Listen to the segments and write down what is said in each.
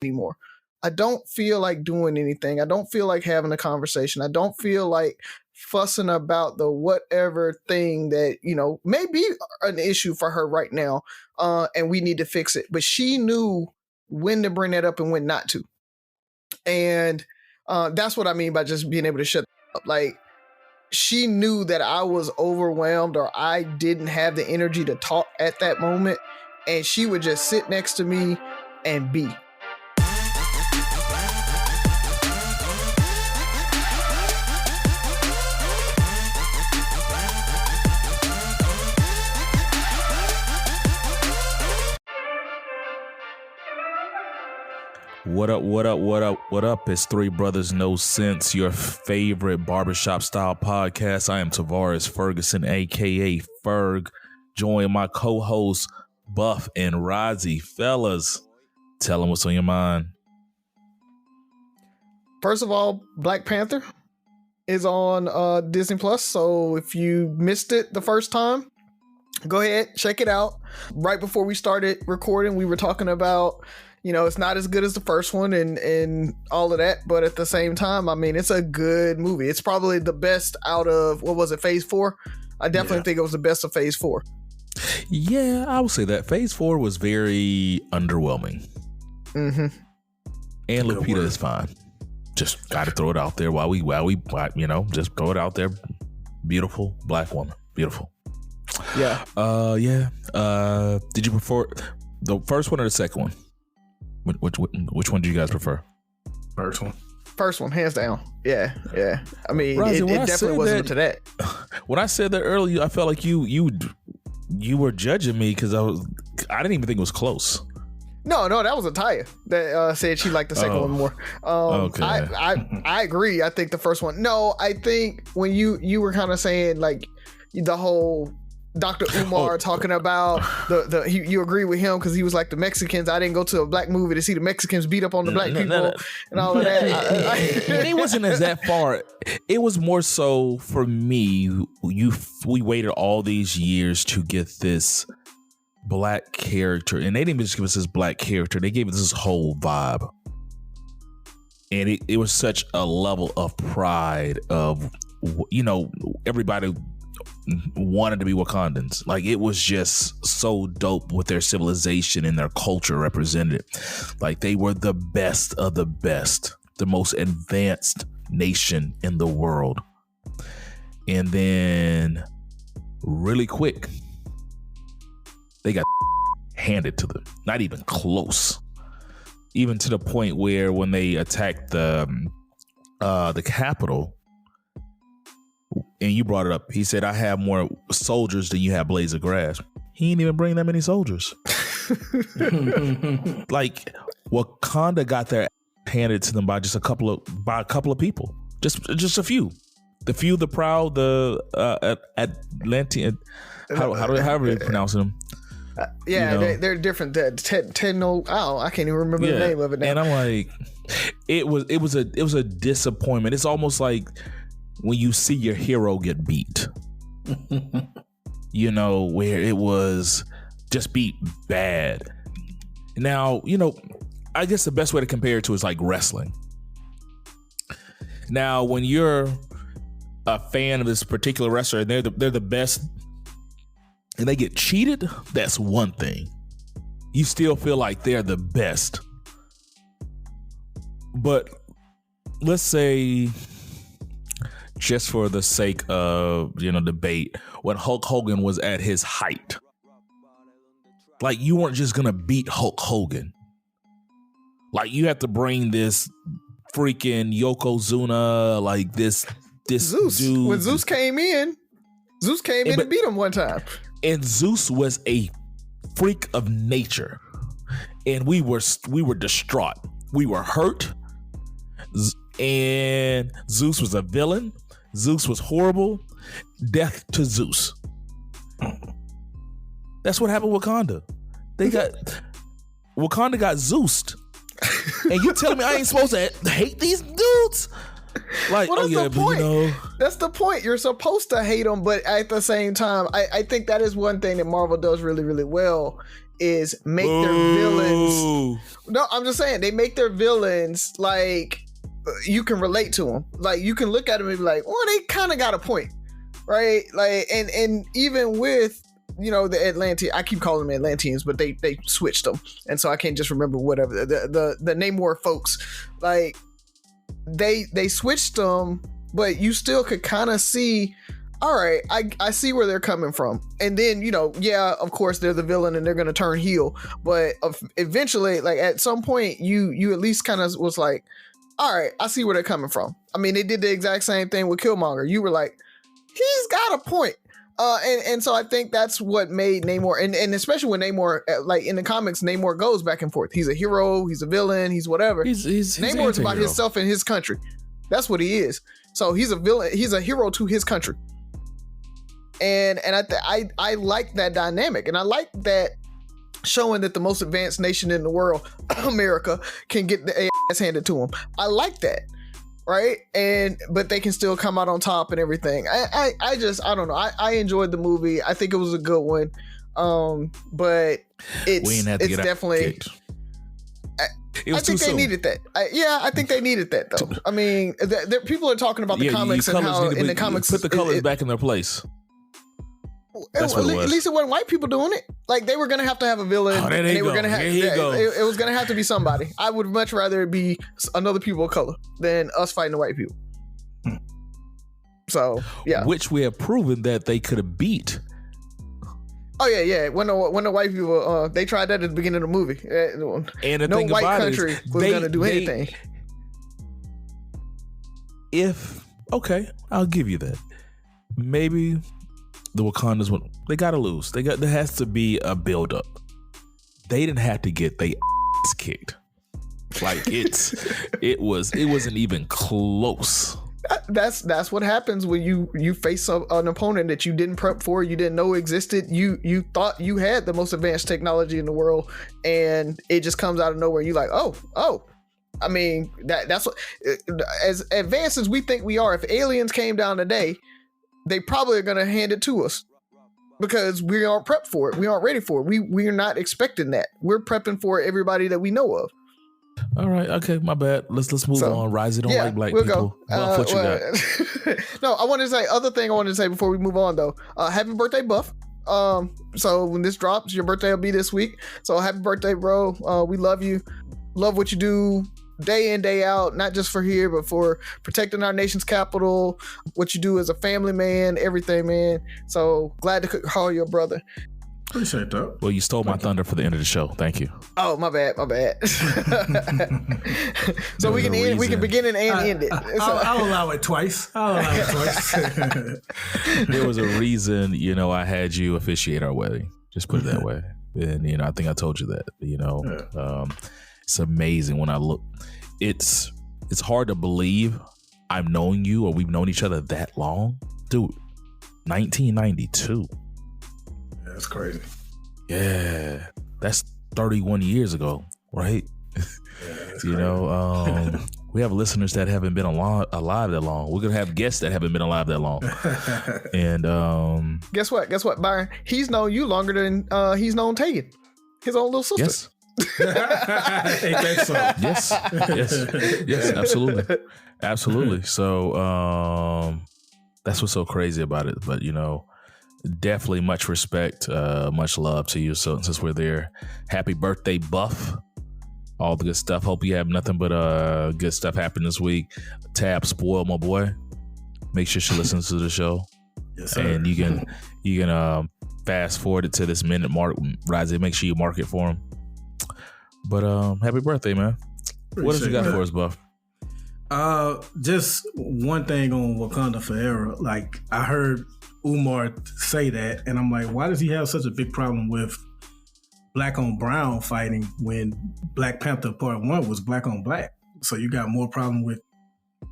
anymore. I don't feel like doing anything. I don't feel like having a conversation. I don't feel like fussing about the whatever thing that, may be an issue for her right now. And we need to fix it. But she knew when to bring that up and when not to. And that's what I mean by just being able to shut up. Like, she knew that I was overwhelmed or I didn't have the energy to talk at that moment. And she would just sit next to me and be. What up, what up, what up, what up? It's Three Brothers No Sense, your favorite barbershop style podcast. I am Tavares Ferguson, aka Ferg, joined my co-hosts Buff and Rozzy. Fellas, tell them what's on your mind. First of all, Black Panther is on Disney Plus, so if you missed it the first time, go ahead, check it out. Right before we started recording, we were talking about, it's not as good as the first one and all of that, but at the same time, I mean, it's a good movie. It's probably the best out of, Phase 4? I definitely think it was the best of Phase 4. Yeah, I would say that. Phase 4 was very underwhelming. Mm-hmm. And Lupita is fine. Just got to throw it out there while we, just throw it out there. Beautiful Black woman. Beautiful. Yeah. Did you prefer the first one or the second one? Which one do you guys prefer? First one, hands down. Yeah. I mean, Rozzy, it definitely wasn't to that. When I said that earlier, I felt like you were judging me because I didn't even think it was close. No, that was Ataya that said she liked the second one more. Okay. I agree. I think the first one. No, I think when you were kind of saying like the whole Dr. Umar talking about you agree with him because he was like the Mexicans. I didn't go to a black movie to see the Mexicans beat up on the black people and all of that. It wasn't as that far. It was more so for me. We waited all these years to get this black character, and they didn't just give us this black character. They gave us this whole vibe, and it was such a level of pride of everybody wanted to be Wakandans. Like, it was just so dope with their civilization and their culture represented. Like, they were the best of the best, the most advanced nation in the world. And then really quick, they got handed to them. Not even close. Even to the point where when they attacked the Capitol, and you brought it up, he said, I have more soldiers than you have blades of grass. He didn't even bring that many soldiers. Like, Wakanda got their handed to them by just a couple of people. Just a few. The proud, the Atlantean, however you pronounce them. They're different. I can't even remember the name of it now. And I'm like, it was a disappointment. It's almost like when you see your hero get beat, where it was just beat bad. Now, I guess the best way to compare it to is like wrestling. Now, when you're a fan of this particular wrestler and they're the best and they get cheated, that's one thing. You still feel like they're the best. But let's say, just for the sake of, debate, when Hulk Hogan was at his height, like, you weren't just going to beat Hulk Hogan. Like, you have to bring this freaking Yokozuna, like this Zeus. Dude. When Zeus came in and beat him one time. And Zeus was a freak of nature. And we were distraught. We were hurt. And Zeus was a villain. Zeus was horrible. Death to Zeus. That's what happened with Wakanda. Wakanda got Zeused. And you telling me I ain't supposed to hate these dudes? Like, well, that's the point. That's the point. You're supposed to hate them, but at the same time, I think that is one thing that Marvel does really, really well is make their villains. No, I'm just saying they make their villains like you can relate to them. Like you can look at them and be like, well, they kind of got a point, right? Like, and even with the Atlanteans, I keep calling them Atlanteans, but they switched them, and so I can't just remember whatever the Namor folks. Like they switched them, but you still could kind of see. All right, I see where they're coming from. And then, yeah, of course they're the villain and they're going to turn heel. But eventually, like at some point, you at least kind of was like, all right, I see where they're coming from. I mean, they did the exact same thing with Killmonger. You were like, he's got a point. And so I think that's what made Namor, and especially when Namor, like in the comics, Namor goes back and forth. He's a hero, he's a villain, he's whatever. He's Namor's about himself and his country. That's what he is. So he's a villain. He's a hero to his country. And I like that dynamic, and I like that showing that the most advanced nation in the world, America, can get the ass handed to them. I like that, right? But they can still come out on top and everything. I don't know. I enjoyed the movie. I think it was a good one. But it's definitely. I think they needed that. I think they needed that though. I mean, people are talking about the comics and how in the comics put the colors back in their place. That's what it was. At least it wasn't white people doing it. Like they were gonna have to have a villain. Oh, they were gonna have. It was gonna have to be somebody. I would much rather it be another people of color than us fighting the white people. So yeah, which we have proven that they could have beat. Oh yeah. When the white people they tried that at the beginning of the movie, and the no white country was gonna do anything. I'll give you that. Maybe. The Wakandans, they gotta lose. There has to be a build up. They didn't have to get their ass kicked. Like it wasn't even close. That's what happens when you face an opponent that you didn't prep for, you didn't know existed. You thought you had the most advanced technology in the world, and it just comes out of nowhere. You're like, oh. I mean, that's what, as advanced as we think we are. If aliens came down today, they probably are going to hand it to us because we aren't prepped for it. We aren't ready for it. We're not expecting that. We're prepping for everybody that we know of. All right. Okay. My bad. Let's move on. Rise it on like black people. Buff, what you got? No, I wanted to say other thing I wanted to say before we move on though. Happy birthday, Buff. So when this drops, your birthday will be this week. So happy birthday, bro. We love you. Love what you do. Day in, day out, not just for here, but for protecting our nation's capital, what you do as a family man, everything, man. So glad to call you a brother. Appreciate that. Well, you stole my thunder for the end of the show. Thank you. Oh, my bad. So we can begin and end it. I'll allow it twice. There was a reason, I had you officiate our wedding. Just put it that way. And, I think I told you that, it's amazing when I look. It's hard to believe I've known you or we've known each other that long. Dude, 1992. That's crazy. Yeah. That's 31 years ago, right? Yeah, we have listeners that haven't been alive that long. We're going to have guests that haven't been alive that long. And guess what, Byron? He's known you longer than he's known Tegan, his own little sister. Yes. Ain't that so? Yes, absolutely. So that's what's so crazy about it. But definitely much respect, much love to you. So since we're there, happy birthday, Buff. All the good stuff. Hope you have nothing but good stuff happen this week. Tab spoil my boy. Make sure she listens to the show. Yes, sir. And you can fast forward it to this minute mark. Rise, make sure you mark it for him. But happy birthday, man. What have you got for us, Buff? Just one thing on Wakanda Forever. Like, I heard Umar say that, and I'm like, why does he have such a big problem with black on brown fighting when Black Panther Part 1 was black on black? So you got more problem with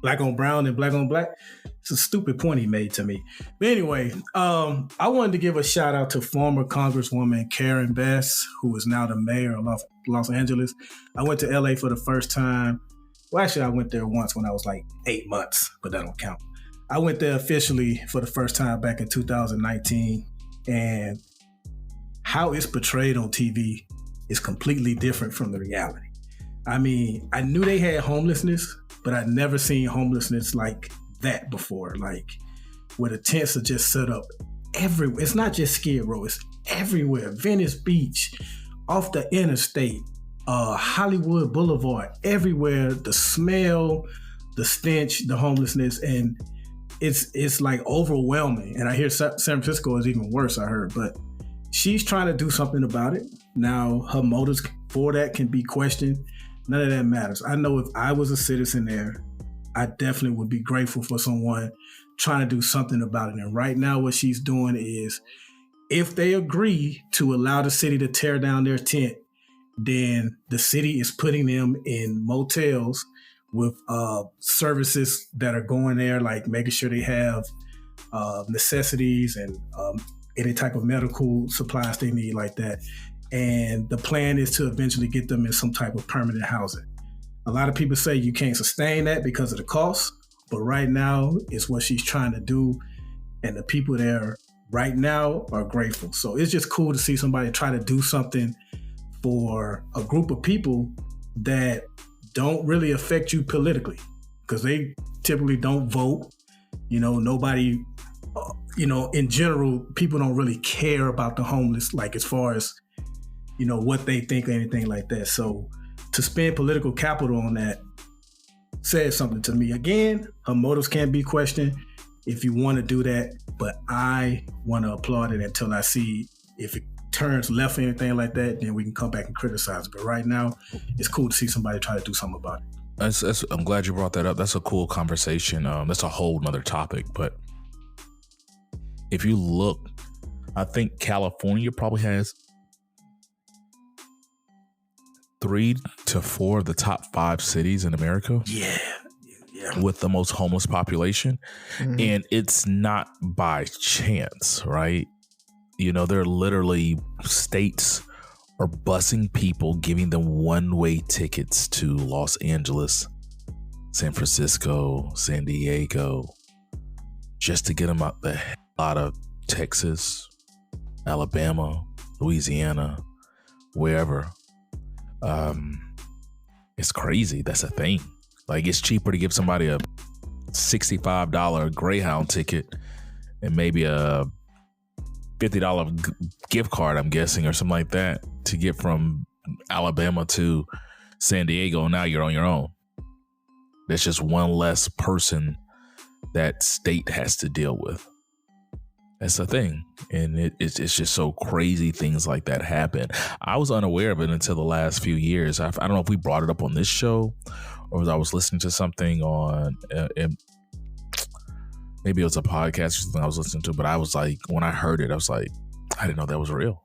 black on brown than black on black? It's a stupid point he made to me. But anyway, I wanted to give a shout out to former Congresswoman Karen Bass, who is now the mayor of Los Angeles. I went to LA for the first time. Well, actually, I went there once when I was like 8 months, but that don't count. I went there officially for the first time back in 2019. And how it's portrayed on TV is completely different from the reality. I mean, I knew they had homelessness, but I'd never seen homelessness like that before. Like where the tents are just set up everywhere. It's not just Skid Row, it's everywhere. Venice Beach, off the interstate, Hollywood Boulevard, everywhere. The smell, the stench, the homelessness, and it's like overwhelming. And I hear San Francisco is even worse, I heard, but she's trying to do something about it. Now, her motives for that can be questioned. None of that matters. I know if I was a citizen there, I definitely would be grateful for someone trying to do something about it. And right now, what she's doing is, if they agree to allow the city to tear down their tent, then the city is putting them in motels with services that are going there, like making sure they have necessities and any type of medical supplies they need like that. And the plan is to eventually get them in some type of permanent housing. A lot of people say you can't sustain that because of the cost, but right now it's what she's trying to do. And the people there right now are grateful. So it's just cool to see somebody try to do something for a group of people that don't really affect you politically, because they typically don't vote. You know, nobody, in general, people don't really care about the homeless, like as far as, what they think or anything like that. So to spend political capital on that says something to me. Again, her motives can't be questioned if you want to do that, but I want to applaud it until I see if it turns left or anything like that, then we can come back and criticize it. But right now, it's cool to see somebody try to do something about it. I'm glad you brought that up. That's a cool conversation. That's a whole nother topic. But if you look, I think California probably has 3 to 4 of the top 5 cities in America. Yeah. With the most homeless population. Mm-hmm. And it's not by chance, right? They're literally, states are busing people, giving them one-way tickets to Los Angeles, San Francisco, San Diego, just to get them out of Texas, Alabama, Louisiana, wherever. It's crazy. That's a thing. Like, it's cheaper to give somebody a $65 Greyhound ticket and maybe a $50 gift card, I'm guessing, or something like that, to get from Alabama to San Diego. Now you're on your own. That's just one less person that state has to deal with. That's the thing. And it's just so crazy things like that happen. I was unaware of it until the last few years. I don't know if we brought it up on this show or I was listening to something on, maybe it was a podcast or something I was listening to, but I was like, when I heard it, I was like, I didn't know that was real.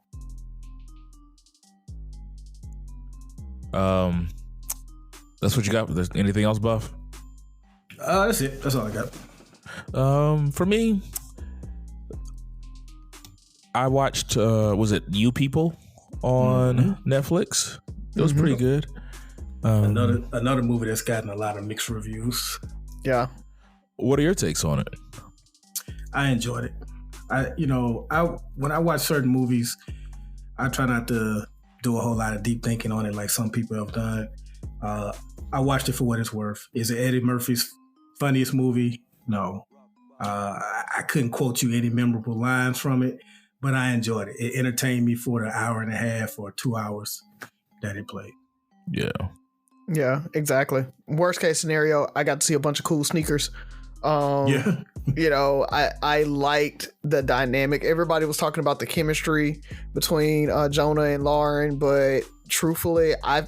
That's what you got. There's anything else, Buff? That's it. That's all I got. For me, I watched, was it You People on Netflix? It was pretty good. Another movie that's gotten a lot of mixed reviews. Yeah. What are your takes on it? I enjoyed it. When I watch certain movies, I try not to do a whole lot of deep thinking on it like some people have done. I watched it for what it's worth. Is it Eddie Murphy's funniest movie? No. I couldn't quote you any memorable lines from it, but I enjoyed it. It entertained me for the hour and a half or 2 hours that it played. Yeah, exactly. Worst case scenario, I got to see a bunch of cool sneakers. I liked the dynamic. Everybody was talking about the chemistry between Jonah and Lauren, but truthfully, I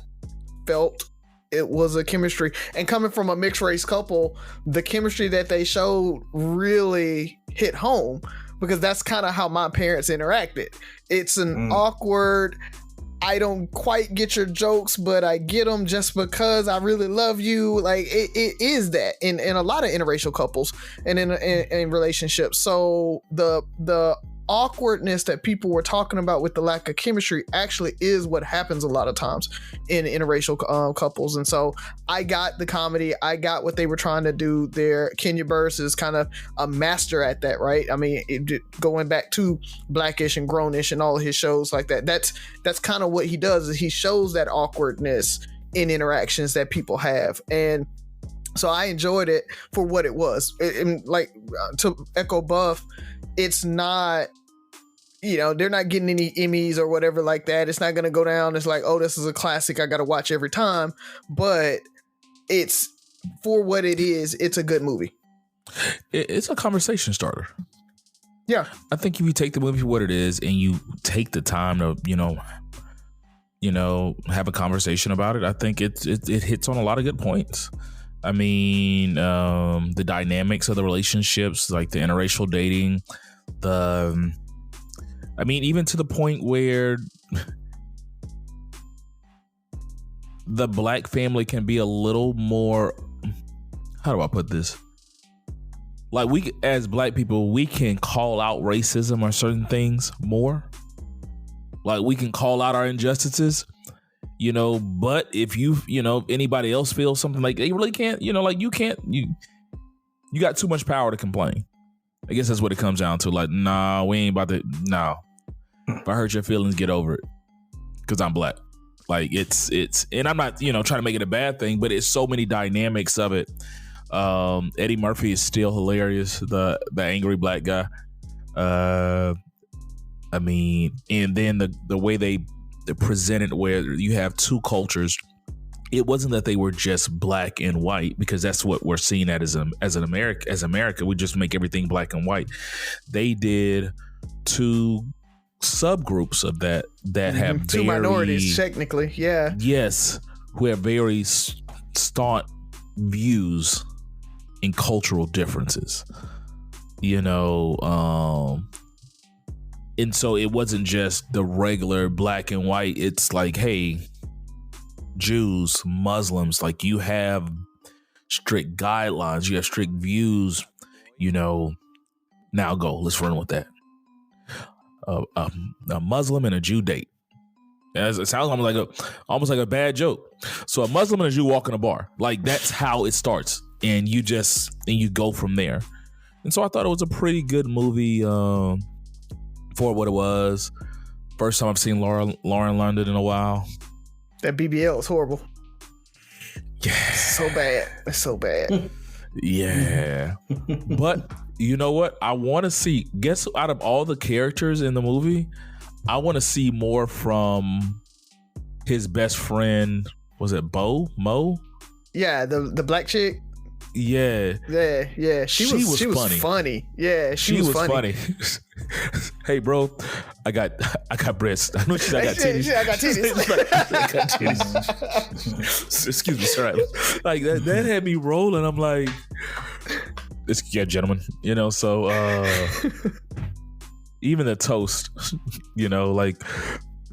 felt it was a chemistry. And coming from a mixed race couple, the chemistry that they showed really hit home, because that's kind of how my parents interacted. It's an awkward, I don't quite get your jokes, but I get them just because I really love you. Like it is that in a lot of interracial couples and in relationships. So the awkwardness that people were talking about with the lack of chemistry actually is what happens a lot of times in interracial couples. And so I got the comedy, I got what they were trying to do there. Kenya Barris is kind of a master at that, right? I mean, going back to Blackish and Grownish and all of his shows like that, that's kind of what he does, is he shows that awkwardness in interactions that people have. And so I enjoyed it for what it was. And like, to echo Buff, it's not, they're not getting any Emmys or whatever like that. It's not going to go down. It's like, oh, this is a classic I got to watch every time. But it's, for what it is, it's a good movie. It's a conversation starter. Yeah. I think if you take the movie for what it is and you take the time to, have a conversation about it, I think it hits on a lot of good points. I mean, the dynamics of the relationships, like the interracial dating, even to the point where the black family can be a little more, how do I put this? Like, we, as black people, we can call out racism or certain things more. Like, we can call out our injustices. But if anybody else feels something, like they really can't, you got too much power to complain. I guess that's what it comes down to. Like, nah, we ain't about to, no. If I hurt your feelings, get over it. Cause I'm black. Like it's, and I'm not, trying to make it a bad thing, but it's so many dynamics of it. Eddie Murphy is still hilarious. The angry black guy. And then the way they presented, where you have two cultures. It wasn't that they were just black and white, because that's what we're seeing as America. We just make everything black and white. They did two subgroups of that have two minorities, technically. Yeah. Yes, who have very staunch views and cultural differences. And so it wasn't just the regular black and white. It's like, hey, Jews, Muslims, like, you have strict guidelines, you have strict views, now go, let's run with that. A Muslim and a Jew date. It sounds almost like a bad joke. So a Muslim and a Jew walk in a bar. Like, that's how it starts. And you go from there. And so I thought it was a pretty good movie, for what it was. First time I've seen Lauren London in a while. That BBL is horrible. Yeah. So bad. It's so bad. Yeah. But you know what? I want to see, guess out of all the characters in the movie, I want to see more from his best friend. Was it Mo? Yeah, the black chick. Yeah. She was funny. Yeah, she was funny. Hey, bro, I got breasts. I know she's I got titties. I got titties. Excuse me, sir. Like that had me rolling. I'm like, gentlemen. So even the toast,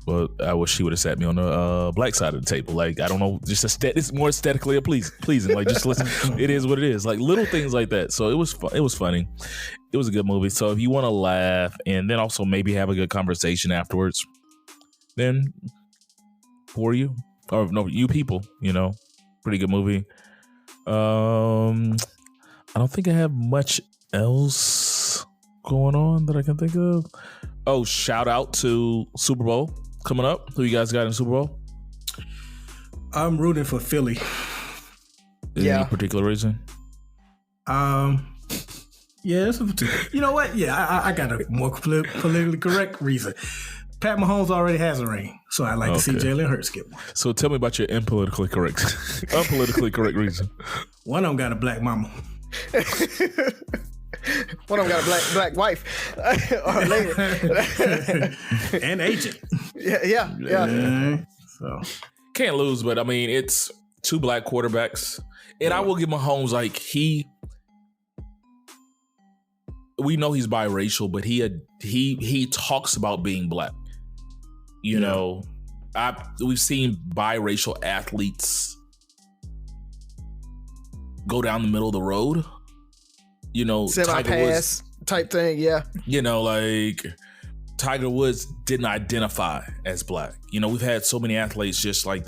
well, I wish she would have sat me on the black side of the table. Like, I don't know, just it's more aesthetically pleasing. Like, just listen, it is what it is. Like, little things like that. So it was funny. It was a good movie. So if you want to laugh and then also maybe have a good conversation afterwards, then for you, or no, you people, pretty good movie. I don't think I have much else going on that I can think of. Oh, shout out to Super Bowl coming up. Who you guys got in Super Bowl? I'm rooting for Philly. Any particular reason? Yeah, it's a particular. You know what? Yeah, I got a more politically correct reason. Pat Mahomes already has a ring, so I like to see Jalen Hurts get one. So tell me about your unpolitically correct reason. One of them got a black mama. One of them got a black wife or lady. And agent. Yeah. So can't lose, but I mean, it's two black quarterbacks, and I will give Mahomes, like, we know he's biracial, but he talks about being black. We've seen biracial athletes go down the middle of the road. Semi-pass type thing. Yeah. You know, like Tiger Woods didn't identify as black. You know, we've had so many athletes just like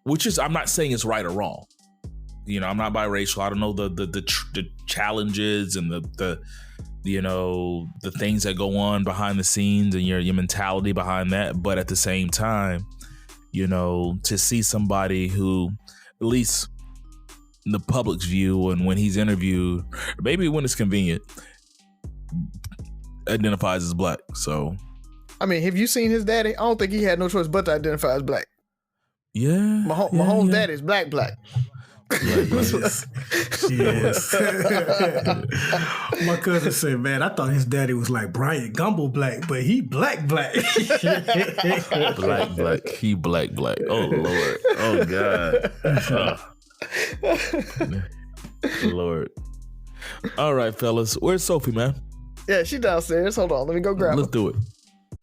which is, I'm not saying it's right or wrong. You know, I'm not biracial. I don't know the challenges and the things that go on behind the scenes and your mentality behind that. But at the same time, you know, to see somebody who, at least in the public's view and when he's interviewed, or maybe when it's convenient, identifies as black. So, I mean, have you seen his daddy? I don't think he had no choice but to identify as black. Yeah. Mahomes' daddy is black. Yes. My cousin said, man, I thought his daddy was like Bryant Gumbel black, but he black. Black. He black. Oh, Lord. Oh, God. Lord. All right, fellas. Where's Sophie, man? Yeah, she downstairs. Hold on. Let me go grab her. Let's do it.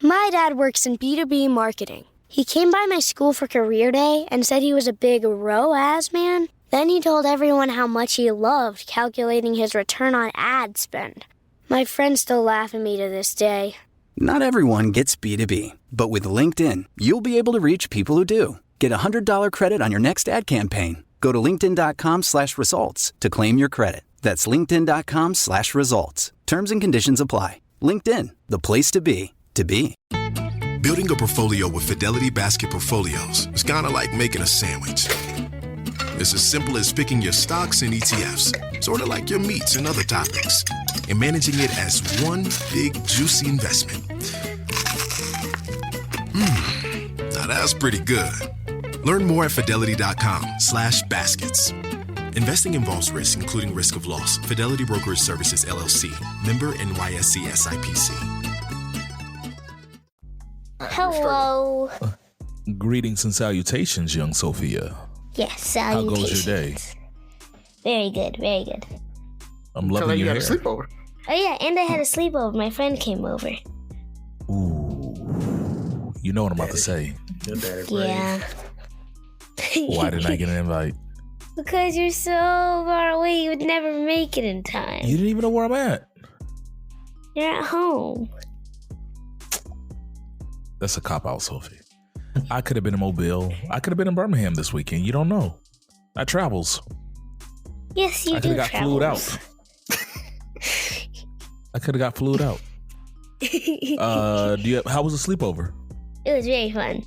My dad works in B2B marketing. He came by my school for career day and said he was a big ROAS man. Then he told everyone how much he loved calculating his return on ad spend. My friends still laugh at me to this day. Not everyone gets B2B, but with LinkedIn, you'll be able to reach people who do. Get $100 credit on your next ad campaign. Go to linkedin.com/results to claim your credit. That's linkedin.com/results. Terms and conditions apply. LinkedIn, the place to be, to be. Building a portfolio with Fidelity Basket Portfolios is kind of like making a sandwich. It's as simple as picking your stocks and ETFs, sort of like your meats and other toppings, and managing it as one big, juicy investment. Now that's pretty good. Learn more at fidelity.com/baskets. Investing involves risk, including risk of loss. Fidelity Brokerage Services, LLC. Member NYSE SIPC. Hello. Greetings and salutations, young Sophia. Yes, salutations. How goes your day? Very good, very good. I'm loving your hair. You had a sleepover. Oh yeah, and I had a sleepover. My friend came over. Ooh. You know what I'm about to say. Your daddy Yeah. Why didn't I get an invite? Because you're so far away, you would never make it in time. You didn't even know where I'm at. You're at home. That's a cop-out, Sophie. I could have been in Mobile. I could have been in Birmingham this weekend. You don't know. I travels. Yes, you I do could have got flued out. I could have got flued out. How was the sleepover? It was very fun.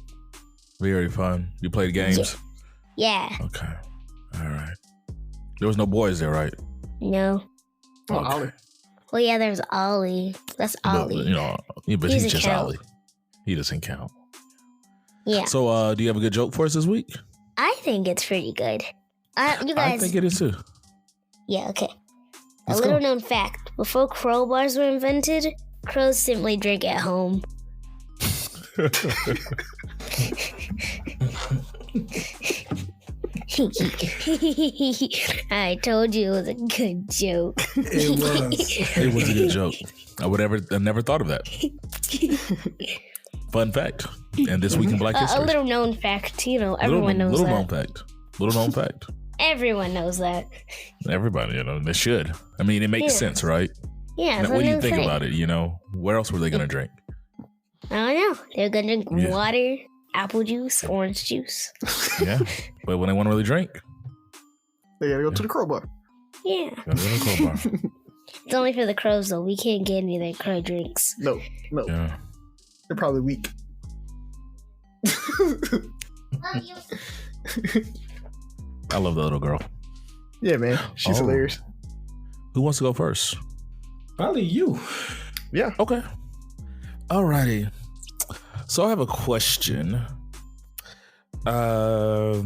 Very fun. You played games? Yeah. Okay. All right. There was no boys there, right? No. Oh, Ollie. Well, yeah, there's Ollie. That's Ollie. But He's he's a just count. Ollie. He doesn't count. Yeah. So, do you have a good joke for us this week? I think it's pretty good. You I guys. think it is too. Yeah, okay. Let's A little go. known fact. Before crowbars were invented, crows simply drank at home. I told you it was a good joke. It was. It was a good joke. I never thought of that. Fun fact. And this week in Black A History. little known fact, everyone knows little that. known fact. Little known fact. Everyone knows that. Everybody, they should. I mean, it makes Yeah. sense, right? Yeah, Now, it's what a do you new think thing. about it? Where else were they going to drink? I don't know. They're gonna drink Yeah. water, apple juice, orange juice. Yeah. But when they want to really drink, They gotta go to the crowbar. Yeah. go to the crowbar. It's only for the crows though. We can't get any of their crow drinks. No. Yeah. They're probably weak. I love the little girl. Yeah, man. She's Oh. hilarious. Who wants to go first? Probably you. Yeah. Okay. Alrighty. So I have a question. I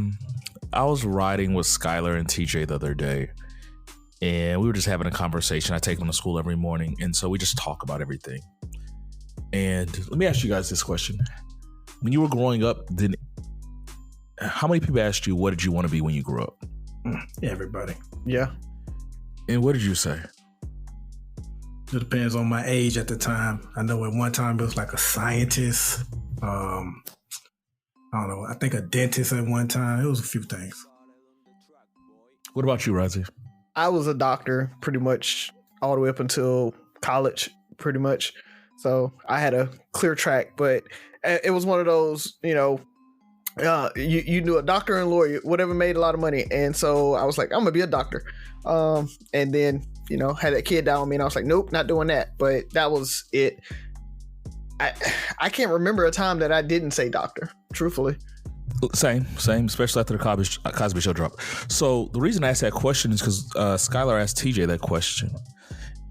was riding with Skylar and TJ the other day, and we were just having a conversation. I take them to school every morning, and so we just talk about everything. And let me ask you guys this question. When you were growing up, how many people asked you, what did you want to be when you grew up? Everybody. Yeah. And what did you say? It depends on my age at the time. I know at one time it was like a scientist. I don't know. I think a dentist at one time. It was a few things. What about you, Razi? I was a doctor pretty much all the way up until college pretty much. So I had a clear track, but it was one of those, you knew a doctor and lawyer, whatever made a lot of money. And so I was like, I'm gonna be a doctor. And then, had that kid down on me and I was like, nope, not doing that. But that was it. I can't remember a time that I didn't say doctor, truthfully. Same, especially after the Cosby Show dropped. So the reason I asked that question is because Skylar asked TJ that question.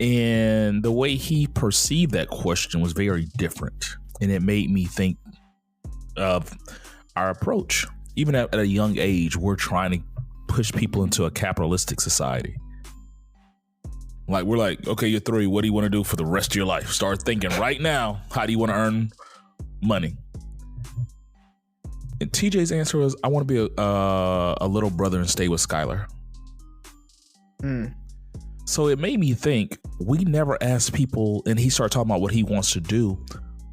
And the way he perceived that question was very different. And it made me think of our approach. Even at a young age, we're trying to push people into a capitalistic society. Like, we're like, okay, you're 3. What do you want to do for the rest of your life? Start thinking right now. How do you want to earn money? And TJ's answer was, I want to be a little brother and stay with Skylar. So it made me think, we never asked people, and he started talking about what he wants to do.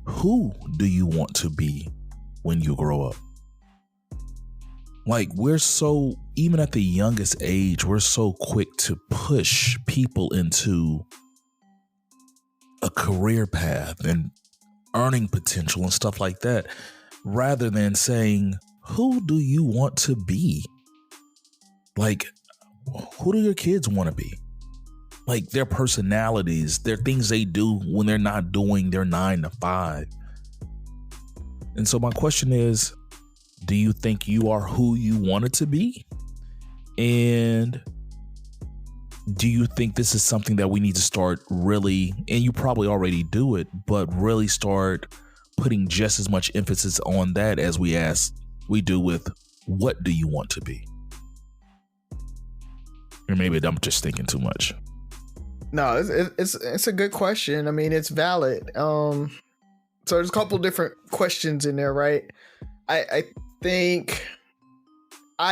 Who do you want to be when you grow up? Like, we're so, even at the youngest age, we're so quick to push people into a career path and earning potential and stuff like that, rather than saying, who do you want to be? Like, who do your kids want to be? Like, their personalities, their things they do when they're not doing their 9 to 5. And so my question is, do you think you are who you wanted to be? And do you think this is something that we need to start really, and you probably already do it, but really start putting just as much emphasis on that as we do with what do you want to be? Or maybe I'm just thinking too much. No, it's a good question. I mean, it's valid. So there's a couple different questions in there, right? I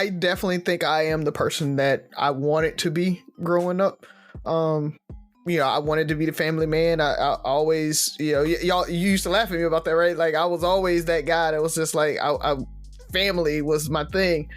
definitely think I am the person that I wanted to be growing up. I wanted to be the family man. I always, you used to laugh at me about that, right? Like, I was always that guy that was just like, family was my thing.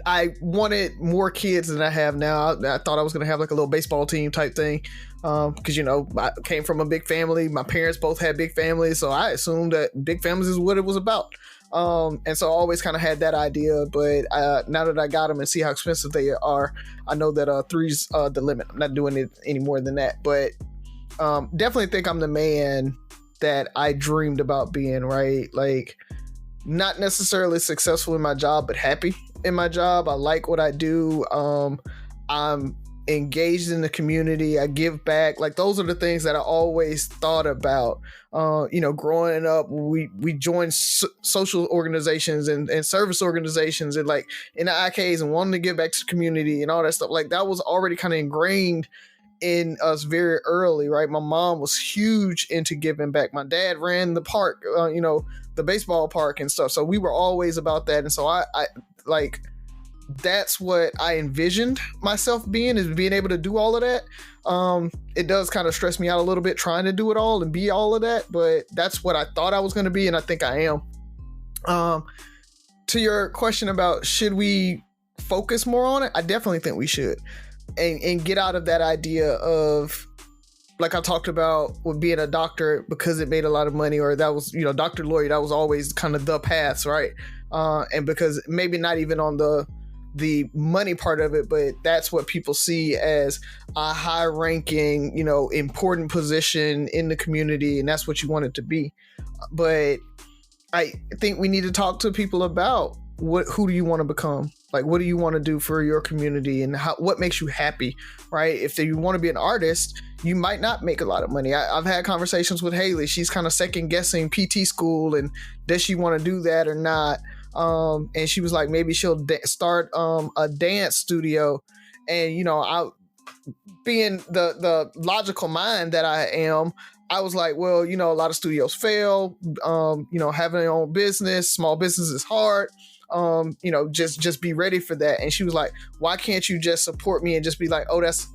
I wanted more kids than I have now. I thought I was going to have like a little baseball team type thing. Because, I came from a big family. My parents both had big families. So I assumed that big families is what it was about. And so I always kind of had that idea. But now that I got them and see how expensive they are, I know that 3's the limit. I'm not doing it any more than that. But definitely think I'm the man that I dreamed about being, right? Like, not necessarily successful in my job, but happy in my job. I like what I do. I'm engaged in the community. I give back. Like, those are the things that I always thought about. Growing up, we joined social organizations and service organizations and like in the IKs and wanting to give back to the community and all that stuff. Like, that was already kind of ingrained in us very early, right? My mom was huge into giving back. My dad ran the park, the baseball park and stuff. So we were always about that. And so I like, that's what I envisioned myself being, is being able to do all of that. It does kind of stress me out a little bit trying to do it all and be all of that, but that's what I thought I was going to be. And I think I am. To your question about should we focus more on it? I definitely think we should, and get out of that idea of, like I talked about with being a doctor because it made a lot of money, or that was, doctor, lawyer, that was always kind of the paths, right? And because maybe not even on the money part of it, but that's what people see as a high ranking, important position in the community. And that's what you want it to be. But I think we need to talk to people about who do you want to become? Like, what do you want to do for your community, and what makes you happy, right? If you want to be an artist, you might not make a lot of money. I've had conversations with Haley. She's kind of second guessing PT school and does she want to do that or not? And she was like, maybe she'll start a dance studio. And I, being the logical mind that I am, I was like, well, a lot of studios fail. Having your own business, small business is hard. Just be ready for that. And she was like, why can't you just support me and just be like, oh, that's,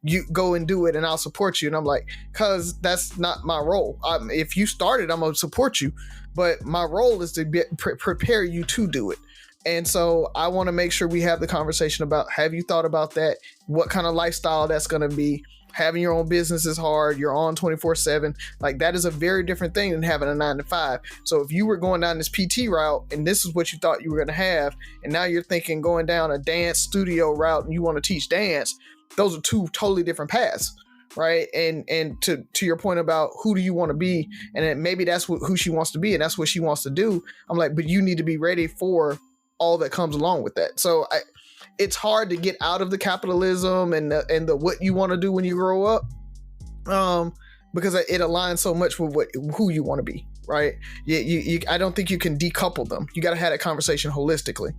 you go and do it and I'll support you. And I'm like, cause that's not my role. If you started, I'm gonna support you, but my role is to prepare you to do it. And so I want to make sure we have the conversation about, have you thought about that? What kind of lifestyle that's going to be? having your own business is hard. You're on 24/7. Like, that is a very different thing than having a 9-to-5. So if you were going down this PT route and this is what you thought you were going to have, and now you're thinking going down a dance studio route and you want to teach dance, those are two totally different paths. Right. And to your point about who do you want to be, and then maybe that's who she wants to be, and that's what she wants to do. I'm like, but you need to be ready for all that comes along with that. So it's hard to get out of the capitalism and the what you want to do when you grow up, because it aligns so much with who you want to be, right? You I don't think you can decouple them. You got to have that conversation holistically.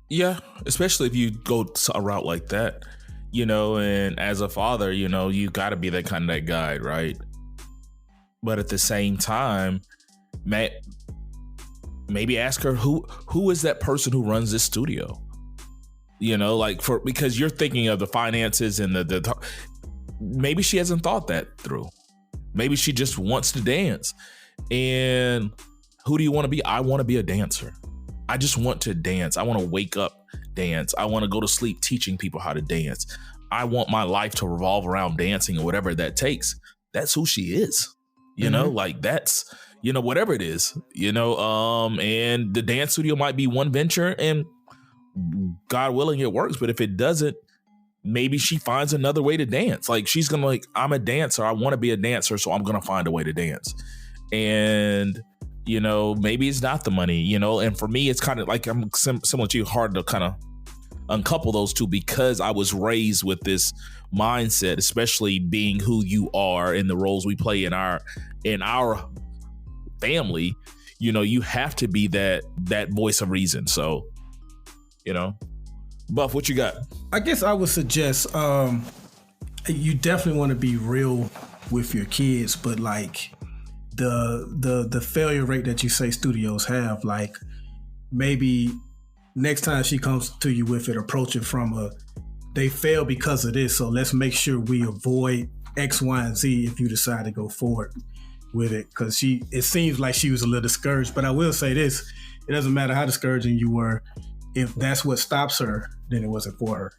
Yeah, especially if you go a route like that, and as a father, you got to be that kind of that guide, right? But at the same time, maybe ask her who is that person who runs this studio. Because you're thinking of the finances and the maybe she hasn't thought that through. Maybe she just wants to dance. And who do you want to be? I want to be a dancer. I just want to dance. I want to wake up, dance. I want to go to sleep teaching people how to dance. I want my life to revolve around dancing or whatever that takes. That's who she is. That's, whatever it is, and the dance studio might be one venture, and God willing it works. But if it doesn't, maybe she finds another way to dance. Like, she's going to I'm a dancer. I want to be a dancer. So I'm going to find a way to dance. And, maybe it's not the money, and for me, it's kind of like I'm similar to you, hard to kind of uncouple those two, because I was raised with this mindset, especially being who you are and the roles we play in our family. You have to be that voice of reason. So, Buff, what you got? I guess I would suggest you definitely want to be real with your kids, but like the failure rate that you say studios have, like maybe next time she comes to you with it, approach it from they fail because of this, so let's make sure we avoid X, Y, and Z if you decide to go forward with it. Because it seems like she was a little discouraged. But I will say this, it doesn't matter how discouraging you were. If that's what stops her, then it wasn't for her.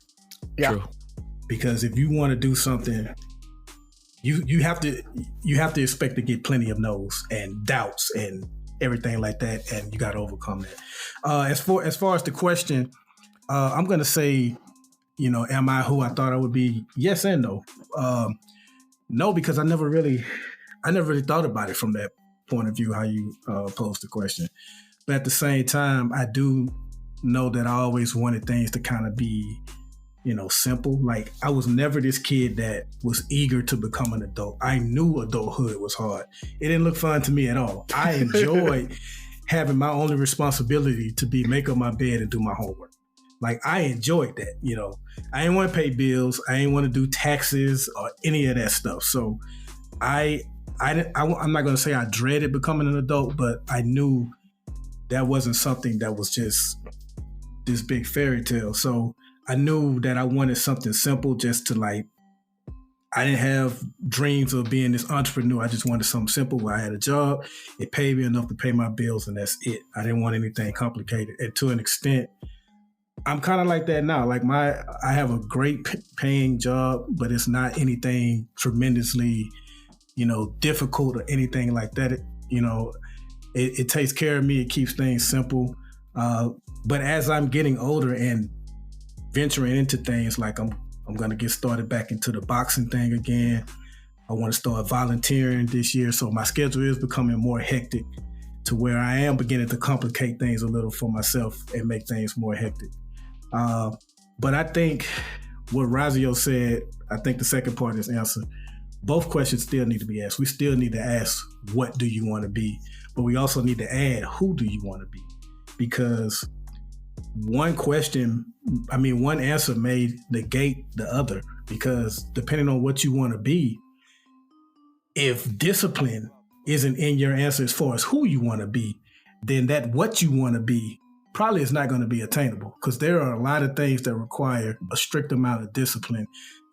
Yeah. True. Because if you want to do something, you have to expect to get plenty of no's and doubts and everything like that, and you got to overcome that. As far as the question, I'm gonna say, am I who I thought I would be? Yes and no. No, because I never really thought about it from that point of view, how you posed the question. But at the same time, I do know that I always wanted things to kind of be, simple. Like, I was never this kid that was eager to become an adult. I knew adulthood was hard. It didn't look fun to me at all. I enjoyed having my only responsibility to be make up my bed and do my homework. Like, I enjoyed that, I didn't want to pay bills. I didn't want to do taxes or any of that stuff. So I'm not going to say I dreaded becoming an adult, but I knew that wasn't something that was just this big fairy tale. So I knew that I wanted something simple, just to I didn't have dreams of being this entrepreneur. I just wanted something simple where I had a job, it paid me enough to pay my bills, and that's it. I didn't want anything complicated. And to an extent, I'm kind of like that now. Like, I have a great paying job, but it's not anything tremendously, difficult or anything like that. It takes care of me. It keeps things simple. But as I'm getting older and venturing into things, like I'm going to get started back into the boxing thing again. I want to start volunteering this year. So my schedule is becoming more hectic, to where I am beginning to complicate things a little for myself and make things more hectic. But I think what Razio said, I think the second part is answered. Both questions still need to be asked. We still need to ask, what do you want to be? But we also need to add, who do you want to be? Because one answer may negate the other, because depending on what you want to be, if discipline isn't in your answer as far as who you want to be, then that what you want to be probably is not going to be attainable, because there are a lot of things that require a strict amount of discipline,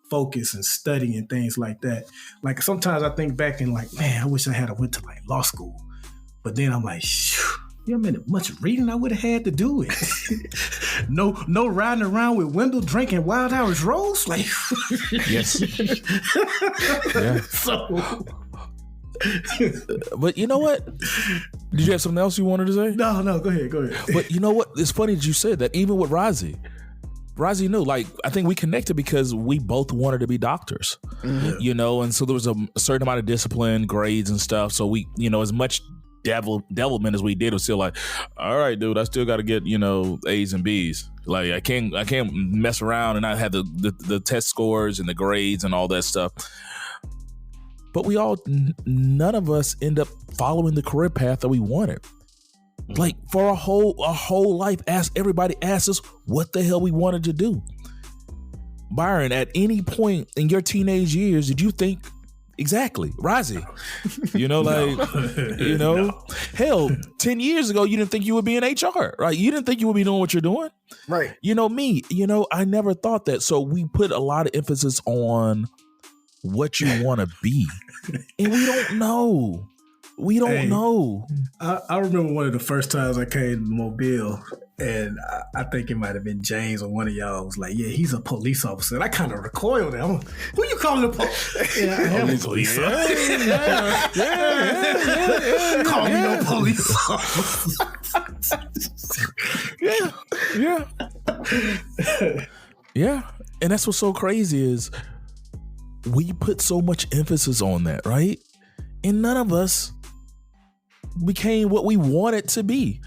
focus, and study and things like that. Like, sometimes I think back and like, man, I wish I had went to law school. But then I'm like, Yeah, man, much reading I would have had to do it. no riding around with Wendell drinking Wild Hours Rose. Like, yes. Yeah. So, but you know what? Did you have something else you wanted to say? no, go ahead. But you know what? It's funny that you said that. Even with Rozzy knew. Like, I think we connected because we both wanted to be doctors. Mm-hmm. You know, and so there was a certain amount of discipline, grades, and stuff. So we, you know, as much devilment as we did, was still like, all right, dude, I still got to get, you know, A's and B's. Like, I can't mess around and not have the test scores and the grades and all that stuff. But we all, none of us end up following the career path that we wanted. Like, for a whole life, everybody asked us what the hell we wanted to do. Byron, at any point in your teenage years, did you think exactly Rozzy? You know, like, you know, no. Hell, 10 years ago, you didn't think you would be in HR, right? You didn't think you would be doing what you're doing. Right. You know, me, you know, I never thought that. So we put a lot of emphasis on what you want to be. And we don't know. We don't know. I remember one of the first times I came to Mobile, and I think it might have been James or one of y'all was like, yeah, he's a police officer. And I kind of recoiled at him. Who you calling a police? Yeah, I am a police officer. Yeah. Call me no police officer. Yeah. And that's what's so crazy is we put so much emphasis on that, right? And none of us became what we wanted to be,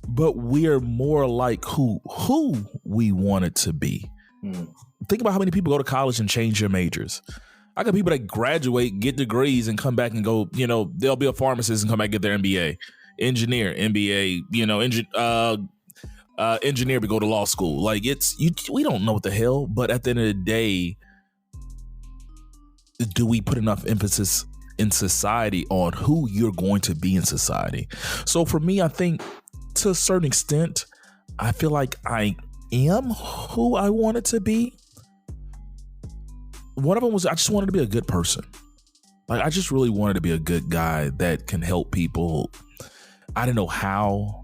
but we're more like who we wanted to be. Think about how many people go to college and change their majors. I got people that graduate, get degrees, and come back and go, you know, they'll be a pharmacist and come back and get their MBA, engineer, MBA, you know, engineer, but go to law school. Like, we don't know what the hell, but at the end of the day, do we put enough emphasis in society on who you're going to be in society? So for me, I think to a certain extent, I feel like I am who I wanted to be. One of them was I just wanted to be a good person. Like, I just really wanted to be a good guy that can help people. I didn't know how.